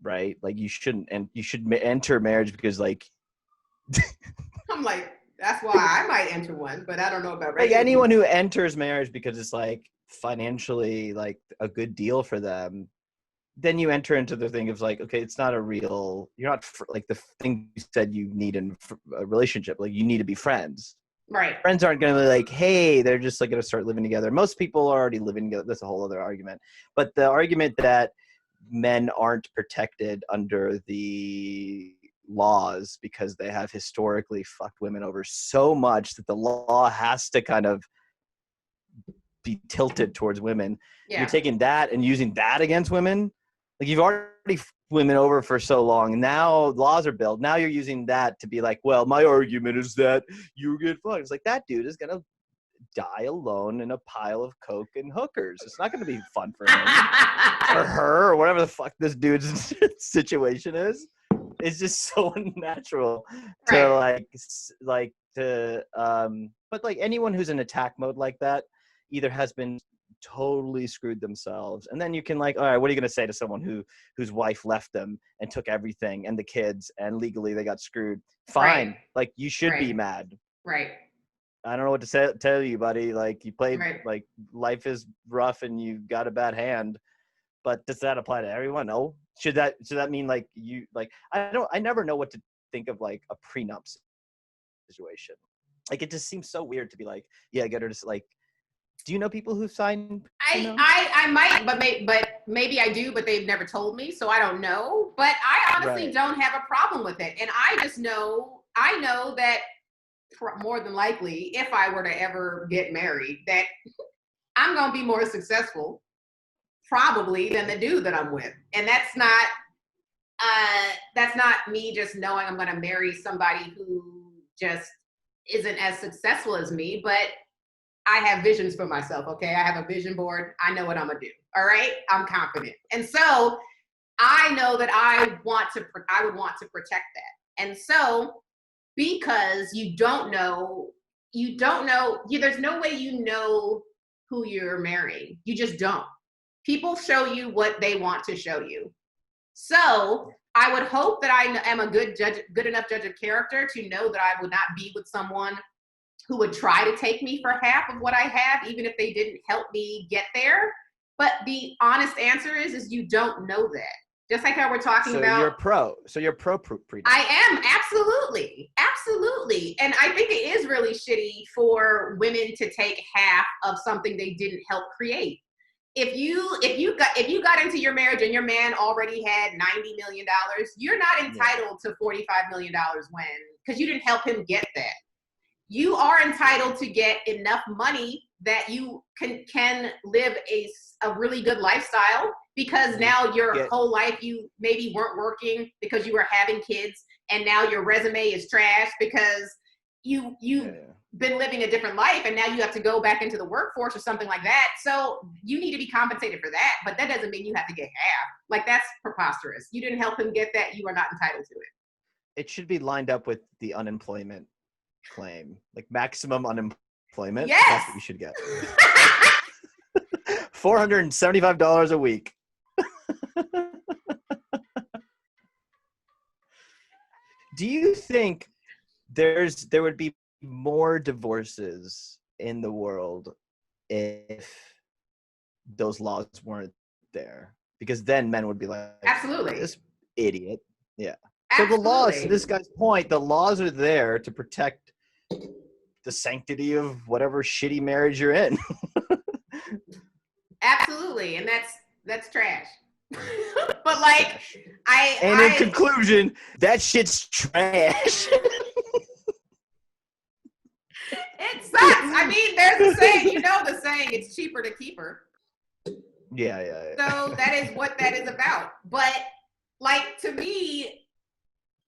right? Like you shouldn't, and you should enter marriage because like. I'm like, that's why I might enter one, but I don't know about like anyone who enters marriage because it's like financially like a good deal for them, then you enter into the thing of like, okay, it's not a real, you're not like the thing you said you need in a relationship. Like you need to be friends. Right. Friends aren't going to be like, hey, they're just like going to start living together. Most people are already living together. That's a whole other argument. But the argument that men aren't protected under the laws because they have historically fucked women over so much that the law has to kind of be tilted towards women. Yeah. You're taking that and using that against women. Like you've already fucked women over for so long. Now laws are built. Now you're using that to be like, well, my argument is that you get fucked. It's like that dude is gonna die alone in a pile of coke and hookers. It's not gonna be fun for him or her or whatever the fuck this dude's situation is. It's just so unnatural to but like anyone who's in attack mode like that either has been totally screwed themselves, and then you can like, all right, what are you going to say to someone whose wife left them and took everything and the kids and legally they got screwed? Fine. Right. Like you should be mad. Right. I don't know what to tell you, buddy. Like you played like life is rough and you got a bad hand, but does that apply to everyone? No. Should that mean like you like, I never know what to think of like a prenup situation. Like it just seems so weird to be like, yeah, get her to like. Do you know people who signed? I might, but maybe I do, but they've never told me, so I don't know. But I honestly don't have a problem with it, and I know that more than likely, if I were to ever get married, that I'm gonna be more successful, probably, than the dude that I'm with, and that's not me just knowing I'm gonna marry somebody who just isn't as successful as me, but I have visions for myself, okay? I have a vision board. I know what I'm gonna do, all right? I'm confident. And so I know that I would want to protect that. And so because you don't know, there's no way you know who you're marrying. You just don't. People show you what they want to show you. So I would hope that I am a good enough judge of character to know that I would not be with someone who would try to take me for half of what I have, even if they didn't help me get there. But the honest answer is you don't know that. Just like how we're talking about. So you're pro prenup. I am, absolutely. Absolutely. And I think it is really shitty for women to take half of something they didn't help create. If you got into your marriage and your man already had $90 million, you're not entitled to $45 million because you didn't help him get that. You are entitled to get enough money that you can live a really good lifestyle, because now your whole life you maybe weren't working because you were having kids, and now your resume is trash because you been living a different life and now you have to go back into the workforce or something like that. So you need to be compensated for that, but that doesn't mean you have to get half. Like, that's preposterous. You didn't help him get that. You are not entitled to it. It should be lined up with the unemployment claim, like maximum unemployment. Yes. That's what you should get. $475 a week. Do you think there would be more divorces in the world if those laws weren't there? Because then men would be like, absolutely, this idiot. Yeah. Absolutely. So the laws, to this guy's point, the laws are there to protect the sanctity of whatever shitty marriage you're in. Absolutely. And that's trash. But like, in conclusion, that shit's trash. It sucks. I mean, there's a saying, you know the saying, it's cheaper to keep her. Yeah. So that is what that is about. But like, to me,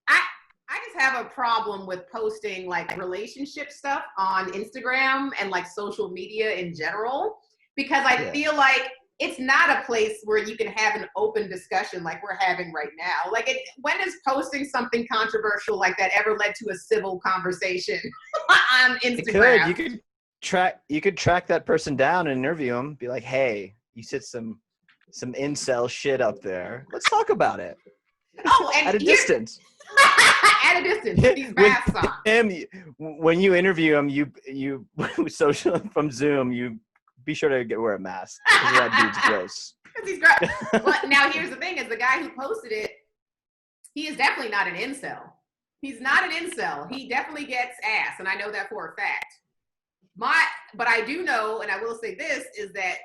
I just have a problem with posting like relationship stuff on Instagram and like social media in general, because I feel like it's not a place where you can have an open discussion like we're having right now. Like, when has posting something controversial like that ever led to a civil conversation on Instagram? You could track that person down and interview them. Be like, hey, you said some incel shit up there. Let's talk about it. Oh, and at a distance. At a distance with these masks on. When you interview him, you social from Zoom, you be sure to wear a mask. That dude's gross. Because he's gross. But now here's the thing: is the guy who posted it, he is definitely not an incel. He's not an incel. He definitely gets ass, and I know that for a fact. But I do know, and I will say this, is that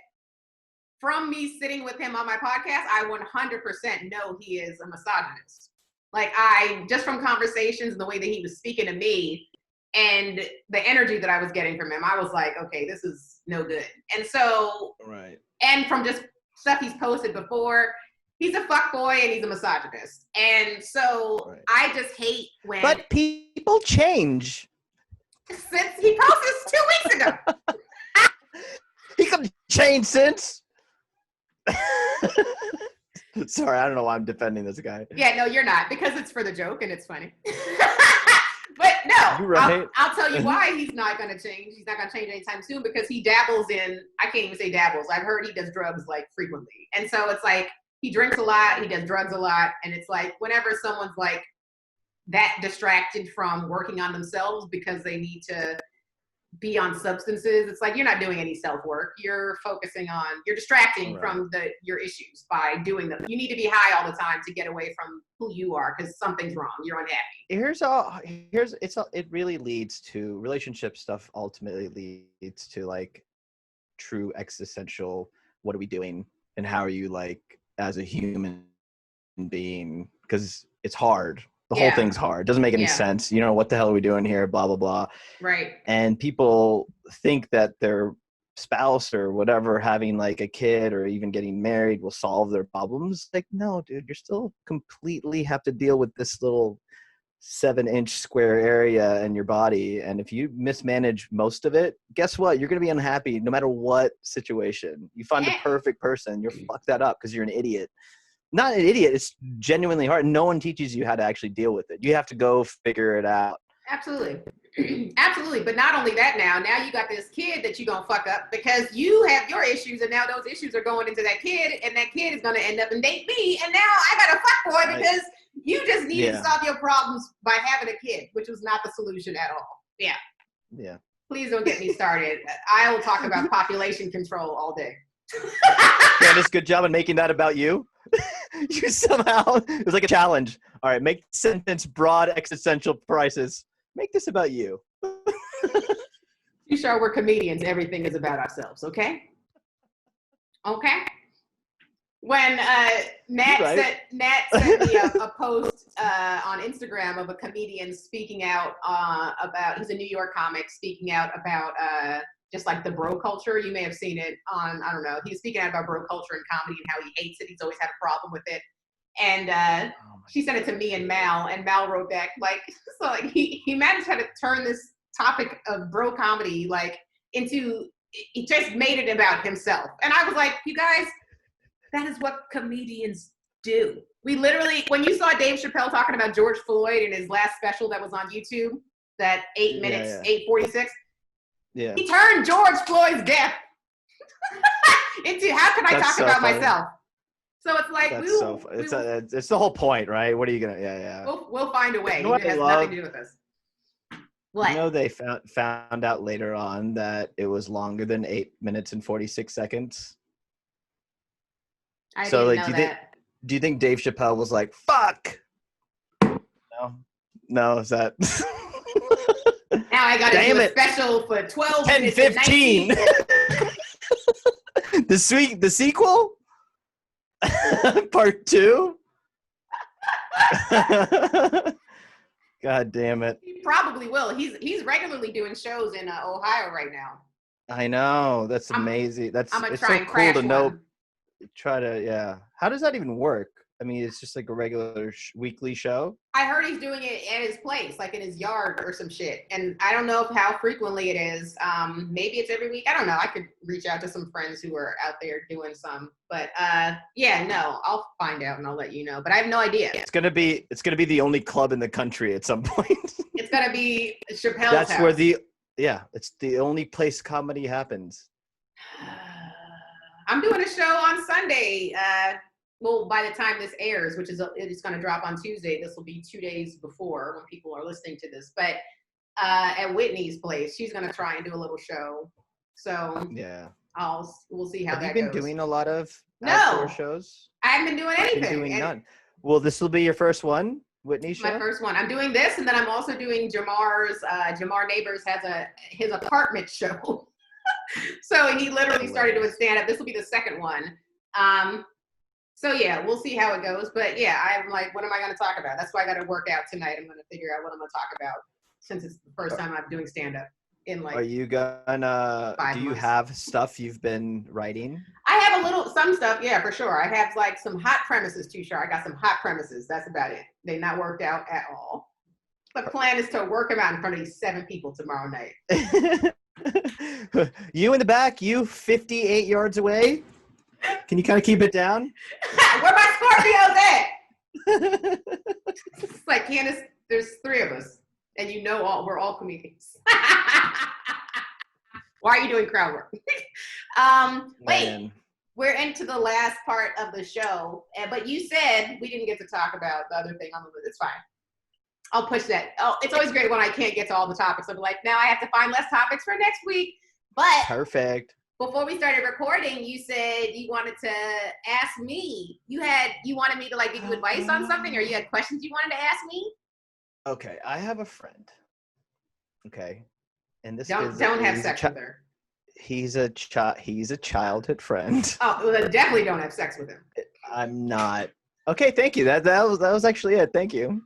from me sitting with him on my podcast, I 100% know he is a misogynist. Like, just from conversations and the way that he was speaking to me and the energy that I was getting from him, I was like, okay, this is no good. And so, right. And from just stuff he's posted before, he's a fuckboy and he's a misogynist. And so I just hate when... But people change. Since he posted this 2 weeks ago. He could change since. Sorry, I don't know why I'm defending this guy. Yeah, no, you're not, because it's for the joke and it's funny. But no, you're right. I'll tell you why he's not going to change. He's not going to change anytime soon, because he dabbles in, I can't even say dabbles. I've heard he does drugs like frequently. And so it's like, he drinks a lot, he does drugs a lot. And it's like, whenever someone's like that distracted from working on themselves because they need to be on substances, it's like, you're not doing any self-work. You're distracting from your issues by doing them. You need to be high all the time to get away from who you are, because something's wrong. You're unhappy. It really leads to relationship stuff. Ultimately leads to like true existential, what are we doing and how are you like as a human being? Because it's hard. The whole thing's hard. It doesn't make any sense. You know, what the hell are we doing here? Blah, blah, blah. Right. And people think that their spouse or whatever having like a kid or even getting married will solve their problems. Like, no, dude, you're still completely have to deal with this little 7-inch square area in your body. And if you mismanage most of it, guess what? You're going to be unhappy no matter what situation. You find the perfect person, you'll fuck that up because you're an idiot. Not an idiot. It's genuinely hard. No one teaches you how to actually deal with it. You have to go figure it out. Absolutely. Absolutely. But not only that, now you got this kid that you're going to fuck up because you have your issues, and now those issues are going into that kid, and that kid is going to end up and date me, and now I got a fuck boy because you just needed to solve your problems by having a kid, which was not the solution at all. Yeah. Yeah. Please don't get me started. I will talk about population control all day. Candice, good job in making that about you. You somehow, it was like a challenge. All right, make the sentence broad existential crisis. Make this about you. Tushar, we're comedians. Everything is about ourselves, okay? Okay? When Nat sent me a post on Instagram of a comedian speaking out about, he's a New York comic, speaking out about just like the bro culture. You may have seen it on, I don't know, he's speaking out about bro culture in comedy and how he hates it. He's always had a problem with it. And she sent it to me and Mal wrote back, like, so like he managed how to turn this topic of bro comedy, like into, he just made it about himself. And I was like, you guys, that is what comedians do. We literally, when you saw Dave Chappelle talking about George Floyd in his last special that was on YouTube, that 8 minutes, 8:46, he turned George Floyd's death into, how can I talk about myself? So it's like, it's the whole point, right? What are you gonna? We'll find a way. You know it has nothing to do with us. What? You know, they found out later on that it was longer than 8 minutes and 46 seconds. I didn't know that. Do you think Dave Chappelle was like, "Fuck"? No, is that? Now I got to do a special for 12 minutes 10:15. The sequel, part 2. God damn it! He probably will. He's regularly doing shows in Ohio right now. I know, that's amazing. It's so cool to know. How does that even work? I mean, it's just like a regular weekly show. I heard he's doing it at his place, like in his yard or some shit. And I don't know how frequently it is. Maybe it's every week. I don't know. I could reach out to some friends who are out there doing some. But I'll find out and I'll let you know. But I have no idea. It's gonna be the only club in the country at some point. It's gonna be Chappelle's house. Where it's the only place comedy happens. I'm doing a show on Sunday. Well, by the time this airs, which is it's going to drop on Tuesday, this will be 2 days before when people are listening to this. But at Whitney's place, she's going to try and do a little show. So we'll see how that goes. Have you been doing a lot of outdoor shows? I haven't been doing anything. I've been doing none. Well, this will be your first one, Whitney's show? My first one. I'm doing this, and then I'm also doing Jamar's. Jamar Neighbors has his apartment show. So he literally started doing stand-up. This will be the second one. So we'll see how it goes. But I'm like, what am I going to talk about? That's why I got to work out tonight. I'm going to figure out what I'm going to talk about since it's the first time I'm doing stand-up in like. Are you gonna? 5 do you months. have stuff you've been writing? I have some stuff, for sure. I have like some hot premises, Tushar. I got some hot premises. That's about it. They're not worked out at all. The plan is to work them out in front of these 7 people tomorrow night. You in the back, you 58 yards away. Can you kind of keep it down? Where my Scorpios at? It's like, Candice, there's 3 of us, and we're all comedians. Why are you doing crowd work? Wait, we're into the last part of the show, but you said we didn't get to talk about the other thing on the list. It's fine. I'll push that. Oh, it's always great when I can't get to all the topics. I'm like, now I have to find less topics for next week. But perfect. Before we started recording, you said you wanted to ask me. You wanted me to like give you advice on something, or you had questions you wanted to ask me? Okay, I have a friend. Okay, and this don't have sex with her. He's a childhood friend. Oh, well, then definitely don't have sex with him. I'm not. Okay, thank you. That was actually it. Thank you.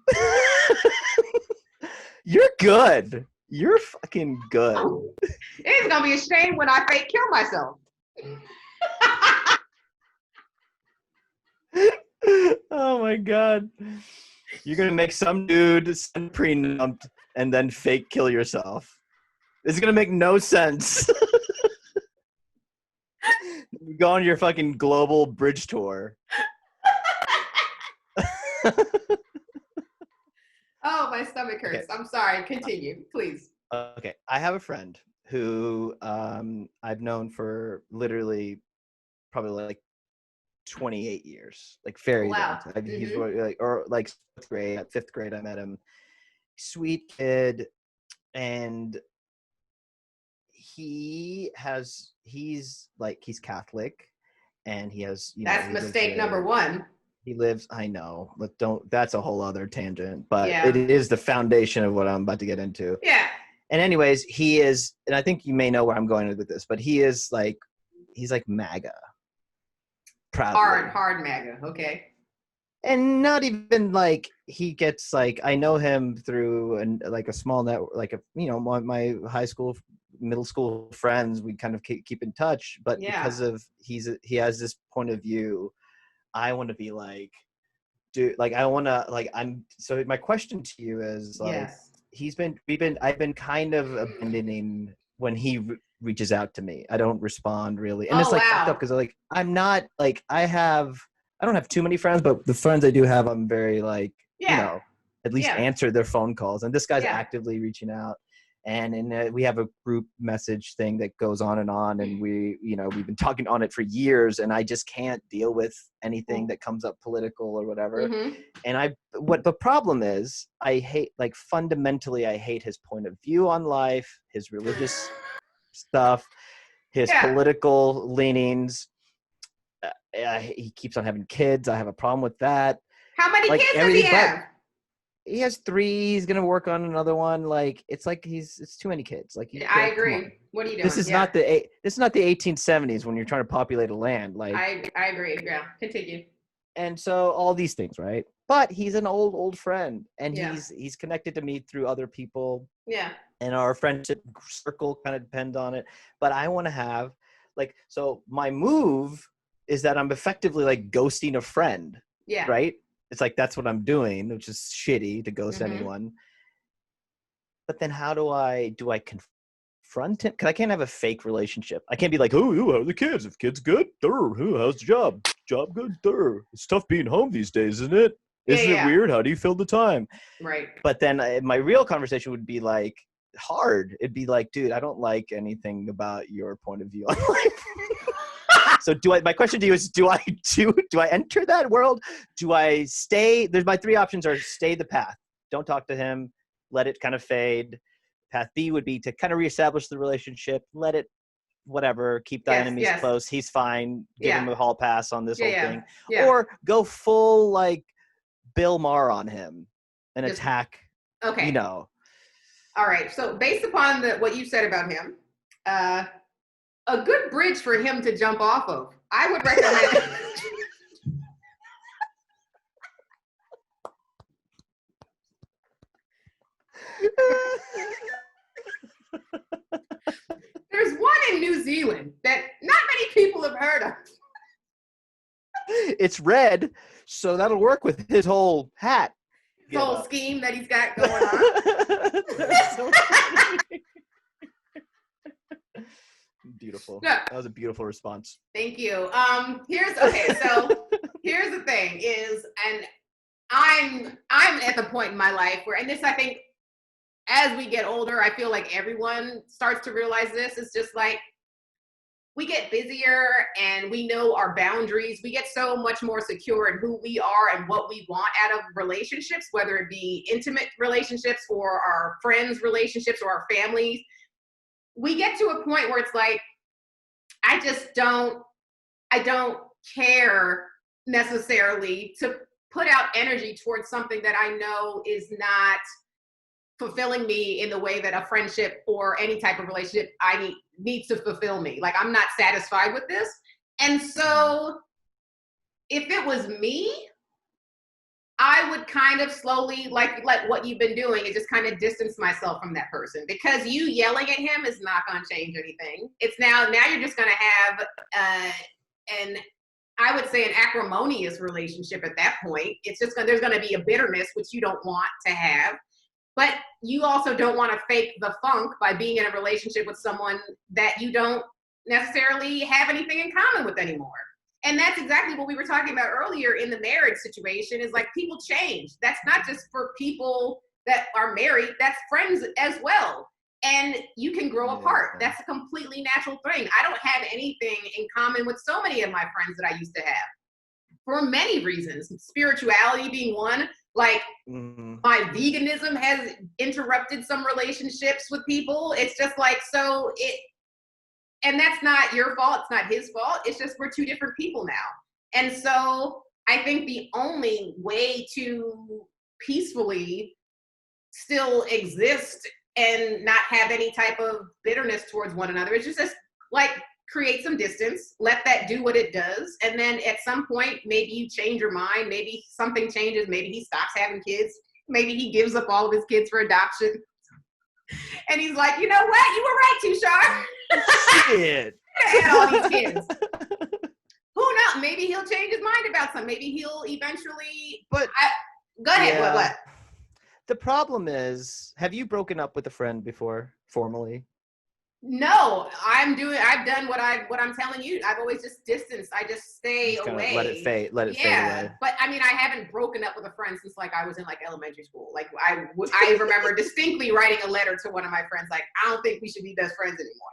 You're good. You're fucking good. It's gonna be a shame when I fake kill myself. Oh my god. You're gonna make some dude send prenup and then fake kill yourself. It's gonna make no sense. You go on your fucking global bridge tour. Oh, my stomach hurts. Okay. I'm sorry. Continue, please. Okay. I have a friend who I've known for literally probably like 28 years. Like very long time. He's like, or like 5th grade, I met him. Sweet kid. And he's Catholic, and he has, that's mistake number 1. He lives, I know, but that's a whole other tangent, but it is the foundation of what I'm about to get into. Yeah. And anyways, he is, and I think you may know where I'm going with this, but he's like MAGA. Proudly. Hard MAGA. Okay. And not even like he gets like, I know him through a small network, like my high school, middle school friends, we kind of keep in touch, but because of he has this point of view. I want to be like, dude, like, I want to, like, so my question to you is, like, I've been kind of abandoning when he reaches out to me. I don't respond really. And it's Oh, like fucked up wow. because like I'm not like I don't have too many friends, but the friends I do have, I'm very like, Yeah. at least Yeah. answer their phone calls. And this guy's Yeah. actively reaching out. And we have a group message thing that goes on, and we've been talking on it for years, and I just can't deal with anything that comes up political or whatever. Mm-hmm. And what the problem is, fundamentally I hate his point of view on life, his religious stuff, his Yeah. political leanings. He keeps on having kids. I have a problem with that. How many Like kids does he everything, but have? he has 3. He's gonna work on another one. Like it's too many kids. Like I come on. agree. What are you This doing? is Yeah. not the 1870s when you're trying to populate a land. Like, I agree. Yeah. Continue. and so all these things, right? But he's an old friend, and Yeah. he's connected to me through other people, Yeah. and our friendship circle kind of depends on it. But I want to have so my move is that I'm effectively like ghosting a friend, Yeah. right? It's like that's what I'm doing, which is shitty to ghost Mm-hmm. anyone. But then how do I confront him? Because I can't have a fake relationship. I can't be like, oh, how are the kids? If kids good, how's the job? Job good, it's tough being home these days, isn't it? Isn't it weird? How do you fill the time? Right. But then my real conversation would be like hard. It'd be like, dude, I don't like anything about your point of view on life. So my question to you is, do I enter that world? Do I stay? There's my 3 options are stay the path. Don't talk to him. Let it kind of fade. Path B would be to kind of reestablish the relationship. Let it, whatever, keep thy enemies close. He's fine. Give him a hall pass on this whole thing. Yeah. Or go full like Bill Maher on him and attack. Okay. All right. So based upon what you said about him, a good bridge for him to jump off of, I would recommend. There's one in New Zealand that not many people have heard of. It's red, so that'll work with his whole hat. His whole scheme that he's got going on. Beautiful. Yeah. That was a beautiful response. Thank you. Here's the thing is, and I'm at the point in my life where, and this, I think, as we get older, I feel like everyone starts to realize this. It's just like we get busier and we know our boundaries. We get so much more secure in who we are and what we want out of relationships, whether it be intimate relationships or our friends' relationships or our families. We get to a point where it's like, I don't care necessarily to put out energy towards something that I know is not fulfilling me in the way that a friendship or any type of relationship needs to fulfill me. Like, I'm not satisfied with this. And so if it was me, I would kind of slowly, like what you've been doing, is just kind of distance myself from that person, because you yelling at him is not going to change anything. It's now you're just going to have I would say an acrimonious relationship at that point. It's just there's going to be a bitterness, which you don't want to have. But you also don't want to fake the funk by being in a relationship with someone that you don't necessarily have anything in common with anymore. And that's exactly what we were talking about earlier in the marriage situation, is like, people change. That's not just for people that are married, that's friends as well. And you can grow apart. That's a completely natural thing. I don't have anything in common with so many of my friends that I used to have, for many reasons. Spirituality being one. Like, my veganism has interrupted some relationships with people. It's just like, and that's not your fault. It's not his fault. It's just we're 2 different people now. And so I think the only way to peacefully still exist and not have any type of bitterness towards one another is just like create some distance, let that do what it does. And then at some point, maybe you change your mind. Maybe something changes. Maybe he stops having kids. Maybe he gives up all of his kids for adoption. And he's like, you know what? You were right, Tushar. Shit. And all these kids. Who knows? Maybe he'll change his mind about something. Maybe he'll eventually. But go ahead. What? The problem is, have you broken up with a friend before, formally? No, I've done what I'm telling you. I've always just distanced. I just stay Just kind of away. let it fade away. But I mean, I haven't broken up with a friend since like I was in like elementary school. Like I remember distinctly writing a letter to one of my friends, like, I don't think we should be best friends anymore.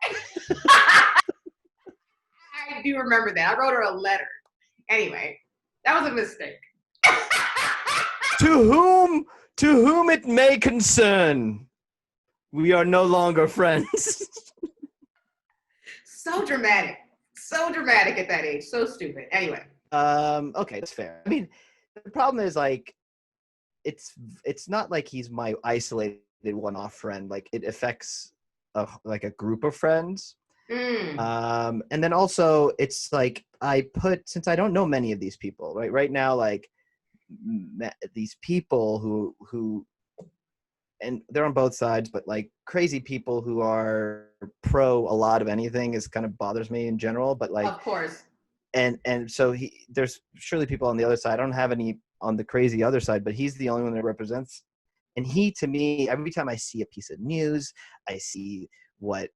I do remember that. I wrote her a letter. Anyway, that was a mistake. To whom it may concern, we are no longer friends. So dramatic at that age. So stupid. Anyway. Okay, that's fair. I mean, the problem is like, it's not like he's my isolated one-off friend. Like, it affects like a group of friends. And then also it's like since I don't know many of these people right now, like these people who and they're on both sides, but like crazy people who are pro a lot of anything is kind of bothers me in general. But like, of course. And so there's surely people on the other side. I don't have any on the crazy other side, but he's the only one that represents. And he, to me, every time I see a piece of news, I see what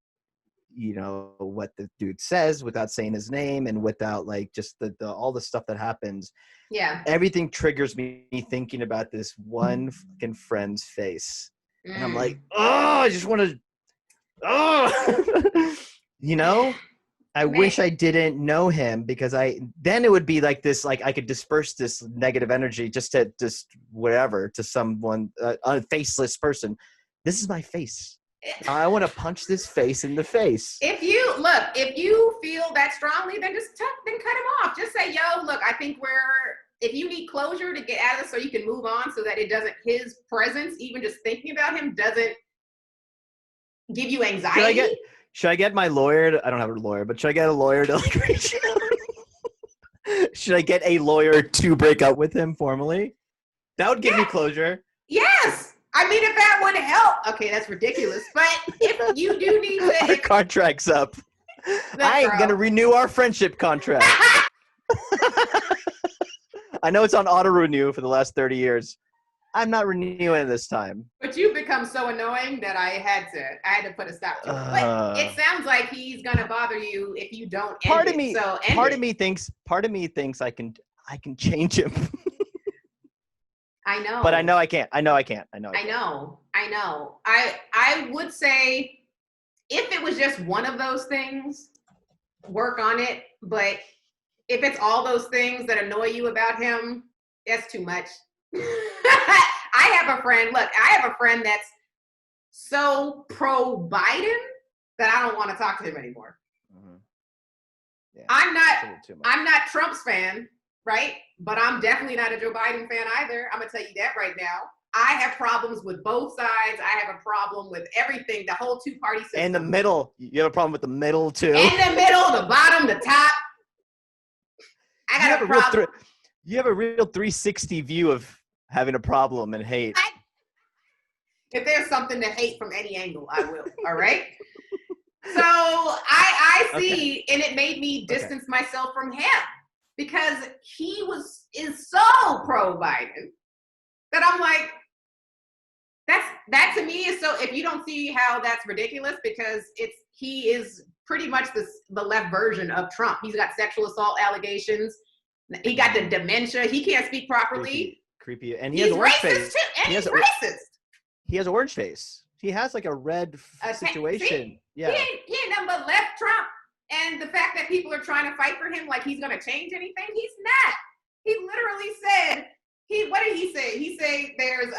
the dude says without saying his name and without like just the all the stuff that happens. Yeah. Everything triggers me thinking about this one fucking friend's face. And I'm like, oh, I just want to, I wish I didn't know him, because then it would be like this, like I could disperse this negative energy just whatever to someone, a faceless person. This is my face. I want to punch this face in the face. If you feel that strongly, then then cut him off. Just say, yo, look, I think if you need closure to get out of this so you can move on, so that his presence, even just thinking about him, doesn't give you anxiety. Should I get my lawyer? I don't have a lawyer, but should I get a lawyer to like reach out? Should I get a lawyer to break up with him formally? That would give me closure. Yes. I mean, if that would help. Okay, that's ridiculous. But if you do need to... Our contract's up. I ain't going to renew our friendship contract. I know it's on auto-renew for the last 30 years. I'm not renewing it this time. But you've become so annoying that I had to put a stop to it. But it sounds like he's going to bother you if you don't end part of me thinks I can change him. I know. But I know I can't. I know. I would say if it was just one of those things, work on it. But if it's all those things that annoy you about him, that's too much. I have a friend that's so pro Biden that I don't want to talk to him anymore. Mm-hmm. Yeah, I'm not Trump's fan, right? But I'm definitely not a Joe Biden fan either. I'm gonna tell you that right now. I have problems with both sides. I have a problem with everything, the whole two-party system. And the middle. You have a problem with the middle too. And the middle, the bottom, the top. I got a problem. You have a real 360 view of having a problem and hate. If there's something to hate from any angle, I will. All right. So I see, and it made me distance myself from him because he is so pro Biden that I'm like, that to me is so. If you don't see how that's ridiculous, because he is pretty much the left version of Trump. He's got sexual assault allegations. He got the dementia. He can't speak properly. Creepy. And he has orange face. Too, and he's racist. He has orange face. He has like a red situation. See, yeah. He ain't nothing but left Trump. And the fact that people are trying to fight for him like he's going to change anything, he's not. He literally said, what did he say? He said there's,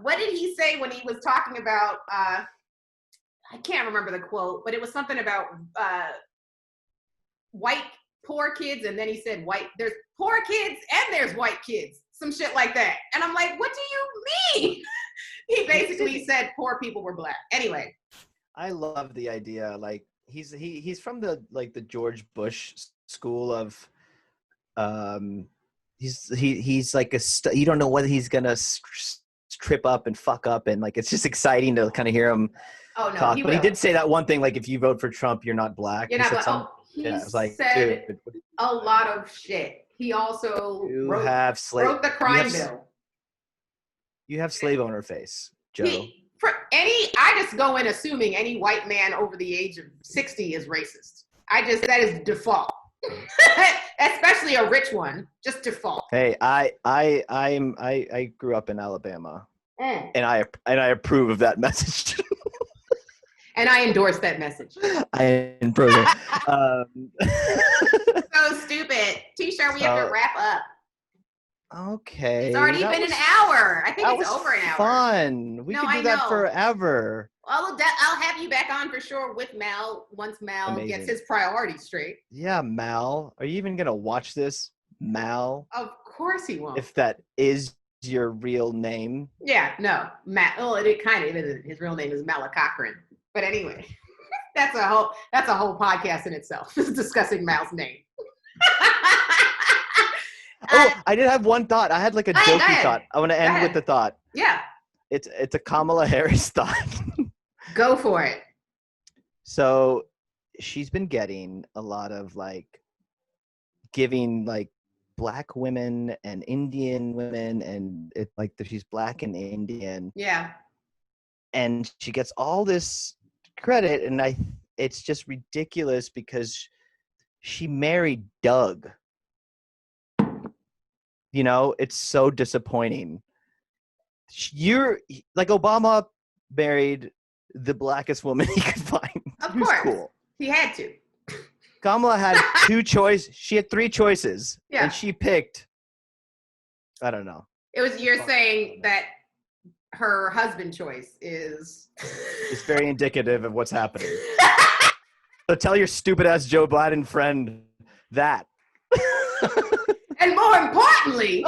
what did he say when he was talking about, I can't remember the quote, but it was something about white poor kids, and then he said there's poor kids and there's white kids, some shit like that. And I'm like, what do you mean? He basically said poor people were black. Anyway, I love the idea. Like he's from the George Bush school of he's like you don't know whether he's gonna trip up and fuck up, and like it's just exciting to kind of hear him talk. But he did say that one thing, like if you vote for Trump, you're not black. You're not black. He said a lot of shit. He also wrote the crime bill. You have slave owner face, Joe. I just go in assuming any white man over the age of 60 is racist. That is default. Especially a rich one, just default. Hey, I grew up in Alabama, and I approve of that message. And I endorse that message. I approve it. So stupid. Tushar, we have to wrap up. Okay. It's already been an hour. I think it's over an hour. Fun. We could do that forever. I'll have you back on for sure with Mal once Mal gets his priorities straight. Yeah, Mal. Are you even going to watch this, Mal? Of course he won't. If that is your real name. Yeah, no. Mal. Well, it kind of is. His real name is Malacochrane. But anyway, that's a whole podcast in itself, discussing Mal's name. I did have one thought. I had like a jokey thought. I want to end with the thought. Yeah. It's a Kamala Harris thought. Go for it. So she's been getting a lot of giving black women and Indian women, and it's like she's black and Indian. Yeah. And she gets all this credit, and it's just ridiculous because she married Doug. It's so disappointing. You're like Obama married the blackest woman he could find. Of course. Cool. He had to. Kamala had two choices. She had three choices. Yeah. And she picked, I don't know. You're saying that her husband choice is... It's very indicative of what's happening. So tell your stupid ass Joe Biden friend that. And more importantly,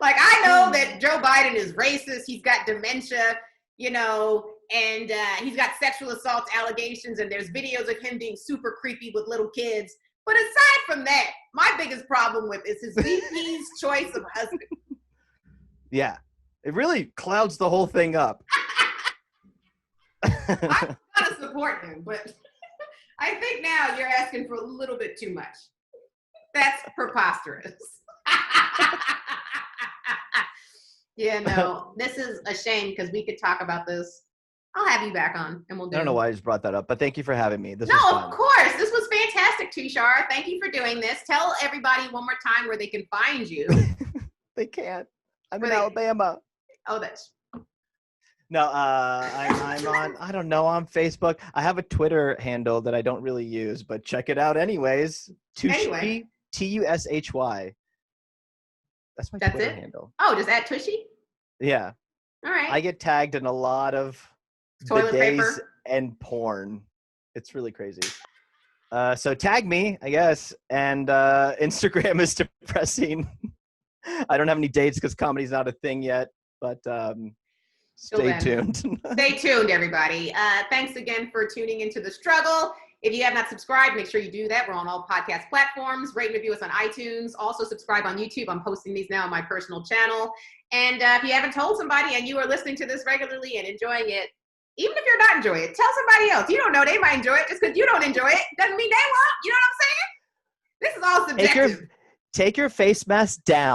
I know that Joe Biden is racist. He's got dementia, and he's got sexual assault allegations, and there's videos of him being super creepy with little kids. But aside from that, my biggest problem with is his VP's choice of husband. Yeah, it really clouds the whole thing up. I'm going to support him, but I think now you're asking for a little bit too much. That's preposterous. Yeah, no, this is a shame because we could talk about this. I'll have you back on and we'll do it. I don't know why I just brought that up, but thank you for having me. Of course. This was fantastic, Tushar. Thank you for doing this. Tell everybody one more time where they can find you. They can't. I'm in Alabama. Oh, that's... No, I'm on, I don't know, on Facebook. I have a Twitter handle that I don't really use, but check it out anyways. Tushy, Tushy. That's my Twitter handle. Oh, just at Tushy? Yeah. All right. I get tagged in a lot of toilet paper and porn. It's really crazy. So tag me, I guess. And Instagram is depressing. I don't have any dates because comedy's not a thing yet, but stay tuned. Stay tuned, everybody. Thanks again for tuning into The Struggle. If you have not subscribed, make sure you do that. We're on all podcast platforms. Rate and review us on iTunes. Also subscribe on YouTube. I'm posting these now on my personal channel. And if you haven't told somebody and you are listening to this regularly and enjoying it, even if you're not enjoying it, tell somebody else. You don't know, they might enjoy it. Just because you don't enjoy it doesn't mean they won't. You know what I'm saying? This is all subjective. Take your face mask down.